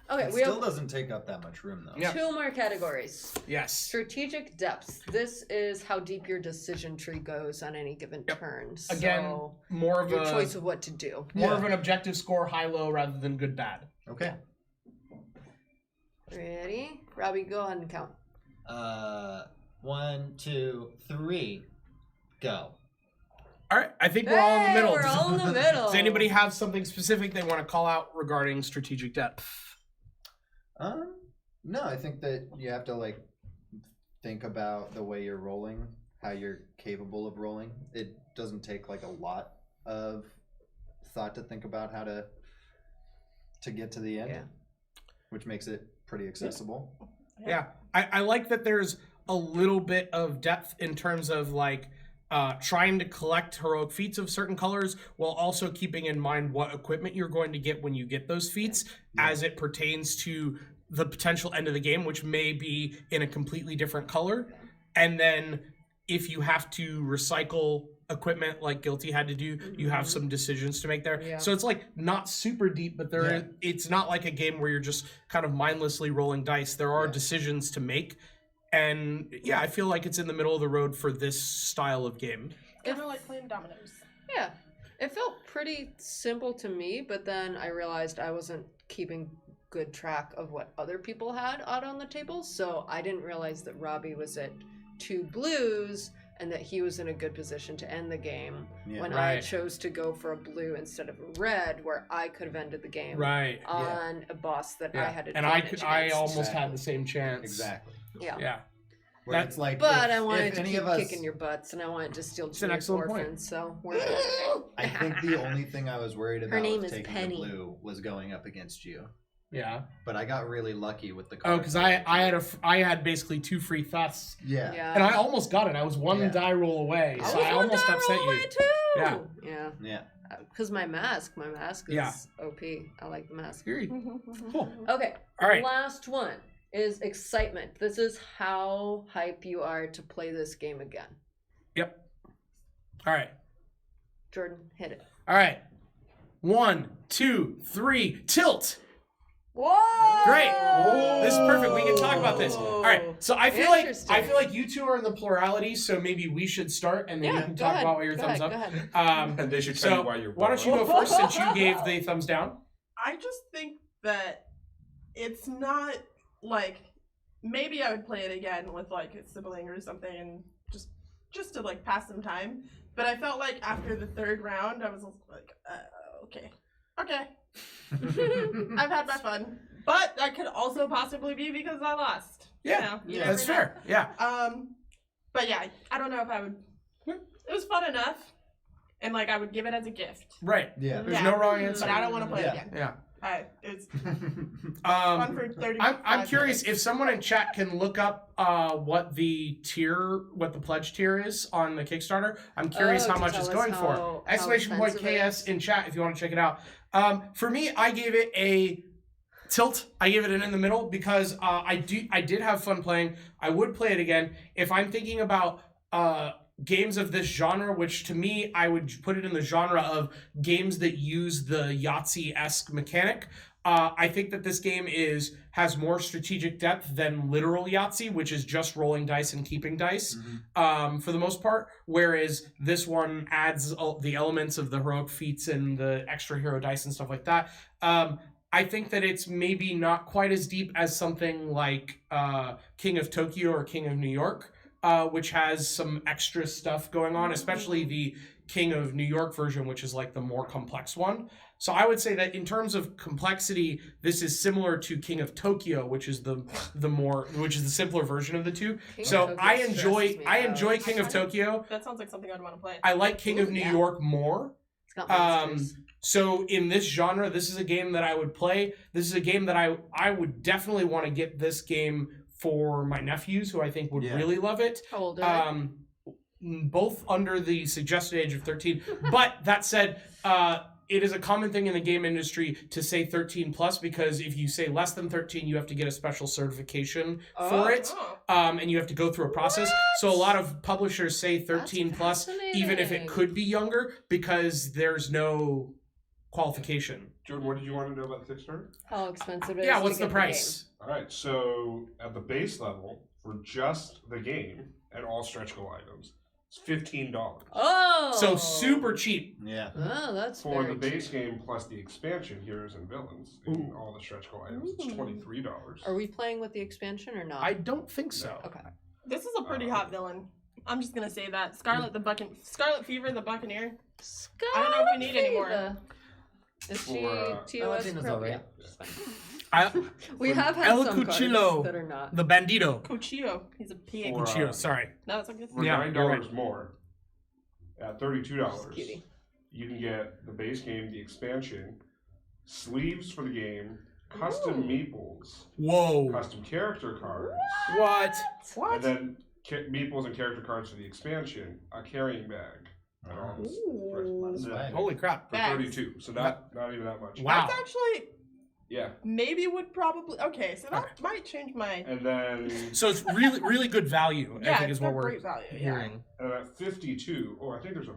Okay, It we still have doesn't take up that much room though. Yeah. 2 more categories. Yes. Strategic depth. This is how deep your decision tree goes on any given Yep. turn. Again, So more of your a choice of what to do. more Yeah. of an objective score, high low rather than good bad. Okay. Ready? Robbie, go ahead and count. 1, 2, 3, go. All right, I think we're all in the Hey, middle. we're all in the middle. Does anybody have something specific they want to call out regarding strategic depth? No, I think that you have to like think about the way you're rolling, how you're capable of rolling. It doesn't take like a lot of thought to think about how to get to the end, Yeah. which makes it pretty accessible. Yeah, I like that there's a little bit of depth in terms of like trying to collect heroic feats of certain colors while also keeping in mind what equipment you're going to get when you get those feats as it pertains to the potential end of the game, which may be in a completely different color. And then if you have to recycle equipment like Guilty had to do, you have some decisions to make there. Yeah. So it's like not super deep, but it's not like a game where you're just kind of mindlessly rolling dice. There are decisions to make. And yeah, I feel like it's in the middle of the road for this style of game. Kind of like playing dominoes. Yeah. It felt pretty simple to me, but then I realized I wasn't keeping good track of what other people had out on the table, so I didn't realize that Robbie was at 2 blues and that he was in a good position to end the game when I chose to go for a blue instead of a red, where I could have ended the game on a boss that I had advantage against. I almost had the same chance. Exactly. Yeah. Where it's like, But if, I wanted if to any keep of us, kicking your butts, and I wanted to steal It's an Junior's excellent point. orphans, so we're I think the only thing I was worried about name with is taking Penny. the blue was going up against you. Yeah. But I got really lucky with the Oh, card. because I had basically 2 free thefts. Yeah. And I almost got it. I was one die roll away, so I almost upset you. Too. Yeah. Yeah. Because my mask is OP. I like the mask. Cool. Okay. All right. Last one is excitement. This is how hype you are to play this game again. Yep. All right. Jordan, hit it. All right. 1, 2, 3, tilt. Whoa! Great. This is perfect. We can talk about this. All right. So I feel like you two are in the plurality, so maybe we should start and then you can talk about what your thumbs up. Go ahead. And they should tell you why you're why don't you go first since you gave the thumbs down? I just think that it's not like, maybe I would play it again with like a sibling or something and just to like pass some time. But I felt like after the 3rd round, I was like, okay. I've had my fun. But that could also possibly be because I lost. Yeah, you that's never know. fair. Yeah. But yeah, I don't know if I would. It was fun enough, and like I would give it as a gift. Right. Yeah. There's no wrong answer. But I don't want to play it again. Yeah. It's fun for 30. I'm curious if someone in chat can look up what the pledge tier is on the Kickstarter. I'm curious how much it's going for. !KS in chat if you want to check it out. For me, I gave it a tilt. I gave it an in the middle because I did have fun playing. I would play it again. If I'm thinking about games of this genre, which to me, I would put it in the genre of games that use the Yahtzee-esque mechanic. I think that this game has more strategic depth than literal Yahtzee, which is just rolling dice and keeping dice for the most part, whereas this one adds the elements of the heroic feats and the extra hero dice and stuff like that. I think that it's maybe not quite as deep as something like King of Tokyo or King of New York, which has some extra stuff going on, especially the King of New York version, which is like the more complex one. So I would say that in terms of complexity, this is similar to King of Tokyo, which is the simpler version of the two. So I enjoy King of Tokyo. That sounds like something I'd want to play. I like King of New York more. It's got monsters. So in this genre, this is a game that I would play. This is a game that I would definitely want to get this game for my nephews, who I think would really love it. How old are they? Both under the suggested age of 13. But that said, it is a common thing in the game industry to say 13 plus, because if you say less than 13, you have to get a special certification for it. And you have to go through a process. So a lot of publishers say 13 plus, even if it could be younger, because there's no qualification. Jordan, what did you want to know about the Kickstarter? How expensive it is. Yeah, to what's the get price? All right, so at the base level, for just the game and all stretch goal items, it's $15. Oh! So super cheap. Yeah. Oh, that's For very the base cheap. game plus the expansion, Heroes and Villains, and all the stretch goal items, it's $23. Are we playing with the expansion or not? I don't think so. Okay. This is a pretty hot villain. I'm just gonna say that. Scarlet Fever, the Buccaneer. I don't know if we need any more. Is she For, TOS Valentina pro? alright. Yeah, she's fine. We have had El some Cuchillo. cards that are not. The Bandito. Cuchillo. He's a pig. For, Cuchillo, sorry. No, it's okay. For Yeah, $9 you're right. more, at $32, Cutie. you can get the base game, the expansion, sleeves for the game, custom meeples, Whoa. custom character cards, What? and then meeples and character cards for the expansion, a carrying bag. Ooh. Holy crap. For Bags. 32, so not even that much. Wow. That's actually Yeah, maybe would probably okay. So that might change my. and then So it's really, really good value, Yeah, I think it's is what got we're great value. Yeah. hearing. at 52. I think there's a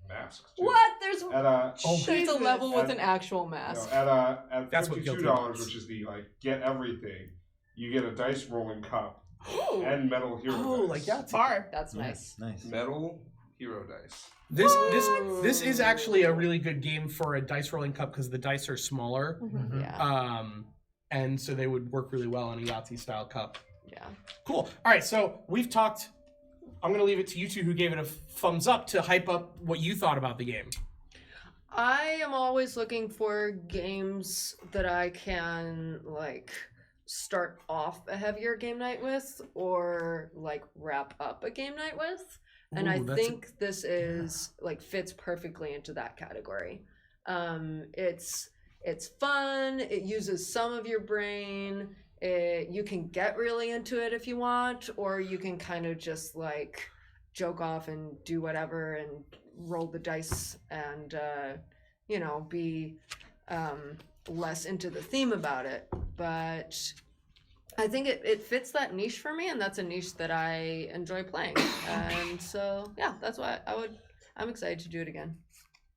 mask too. What? There's At a there's a Jesus. level with And- an actual no, mask. at That's what guilty $52, wants. which is the get everything, you get a dice rolling cup Ooh, and metal hero Oh, dice. like that. Bar. that's nice. Nice. Metal hero dice. This is actually a really good game for a dice rolling cup because the dice are smaller. Mhm. Yeah, And so they would work really well in a Yahtzee style cup. yeah. Cool. All right, so we've talked. I'm going to leave it to you two who gave it a thumbs up to hype up what you thought about the game. I am always looking for games that I can like start off a heavier game night with or like wrap up a game night with. And I Ooh, that's a- think this is like fits perfectly into that category. It's fun, it uses some of your brain. You can get really into it if you want, or you can kind of just like joke off and do whatever and roll the dice and be less into the theme about it. But I think it fits that niche for me, and that's a niche that I enjoy playing. And so yeah, that's why I'm excited to do it again.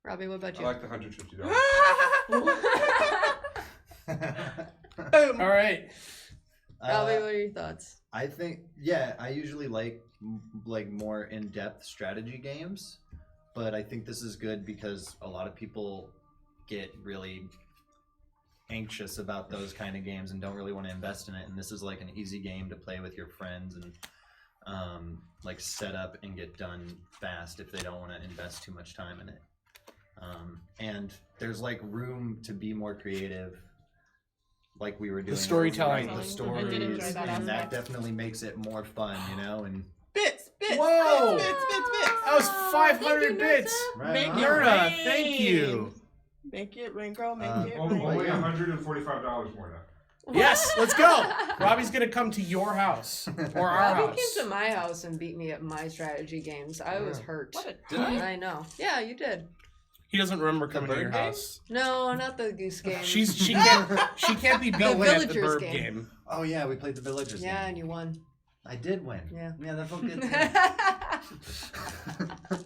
Robbie, what about I you? like the $150. Boom. All right. Robbie, what are your thoughts? I think, I usually like more in-depth strategy games, but I think this is good because a lot of people get really anxious about those kind of games and don't really want to invest in it. And this is like an easy game to play with your friends and like set up and get done fast if they don't want to invest too much time in it. And there's like room to be more creative. Like we were doing storytelling. the I stories, did enjoy that and that aspect. definitely makes it more fun, and Bits. Whoa! Bits. That was 500 bits. right Make on. it Nerda, rain. thank you. Make it rain, girl. Make it Only rain. $145 more now. Yes, let's go. Robbie's going to come to your house or our Robbie house. came to my house and beat me at my strategy games. I was hurt. What a Did I? I know. Yeah, you did. He doesn't remember coming to bird your game? house. No, not the goose game. She can't be beat The at the villagers bird game. game. Oh yeah, we played the villagers. Yeah, game. and you won. I did win. Yeah. that felt good. too.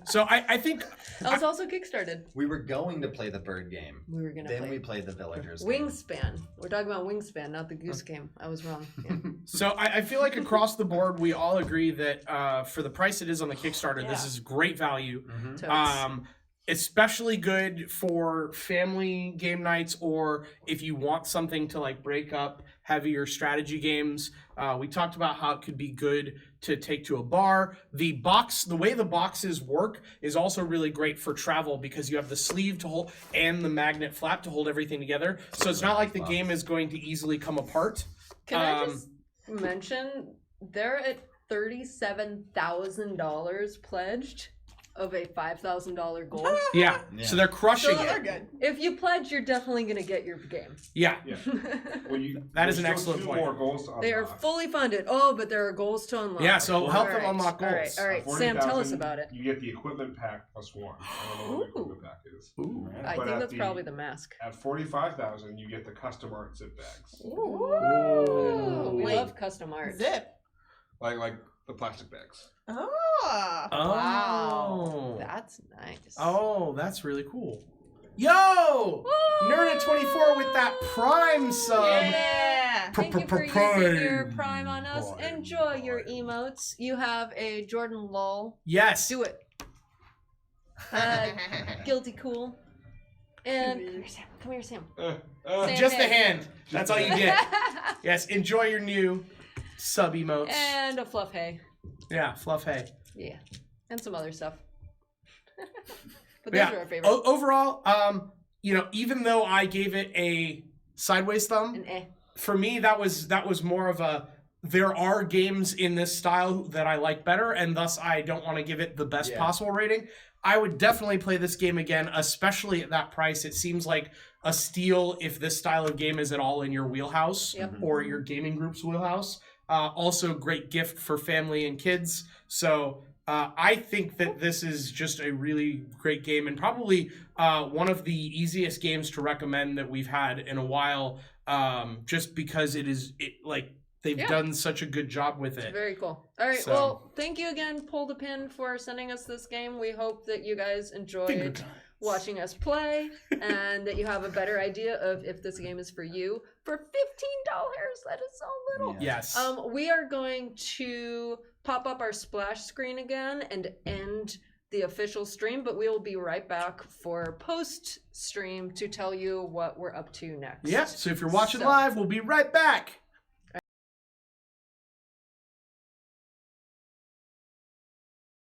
So I think I was also kickstarted. We were going to play the bird game. We were gonna Then play we played the villagers. game. Wingspan. We're talking about Wingspan, not the goose game. I was wrong. Yeah. so. I feel like across the board we all agree that for the price it is on the Kickstarter, this Yeah. is great value. Mhm. Totes. Especially good for family game nights or if you want something to like break up heavier strategy games. We talked about how it could be good to take to a bar. The way the boxes work is also really great for travel because you have the sleeve to hold and the magnet flap to hold everything together. So it's not like the game is going to easily come apart. Can I just mention they're at $37,000 pledged of a $5,000 goal. Yeah. Yeah. So they're crushing So they're it. good. If you pledge, you're definitely gonna get your game. Yeah. Yeah. Well, That is there's an still excellent two point. more goals to They are unlock. fully funded. Oh, but there are goals to unlock. Yeah, so help them Alright, unlock goals. All right, At Sam, tell us 40,000, about it. You get the equipment pack plus one. I don't know what the equipment pack is. Ooh. I But think at that's the- probably the mask. At 45,000, you get the custom art zip bags, Ooh, we Wait. love custom art. Zip. like the plastic bags. Oh. Wow, Oh. that's nice. Oh, that's really cool. Yo! Nerda24 with that Prime sub. Yeah. Thank you for using your Prime. Prime on us. Prime. Enjoy your emotes. You have a Jordan Lol. Yes. Do it. Guilty cool. And come here, Sam. Uh, Sam. Just the hand. That's all you get. Yes, enjoy your new sub emotes. And a fluff hay. Yeah, fluff hay. Yeah. And some other stuff. But those Yeah. are our favorite. Overall, even though I gave it a sideways thumb, And for me that was more of a there are games in this style that I like better, and thus I don't want to give it the best Yeah. possible rating. I would definitely play this game again, especially at that price. It seems like a steal if this style of game is at all in your wheelhouse Yep. or your gaming group's wheelhouse. Also, great gift for family and kids. So I think that this is just a really great game, and probably one of the easiest games to recommend that we've had in a while. Just because they've done such a good job with It's it. very cool. All right, So- well, thank you again, Pull the Pin, for sending us this game. We hope that you guys Finger enjoyed guns. watching us play and that you have a better idea of if this game is for you. For $15, that is so little. Yeah. Yes. We are going to pop up our splash screen again and end the official stream, but we will be right back for post stream to tell you what we're up to next. Yeah. So if you're watching So- live, we'll be right back.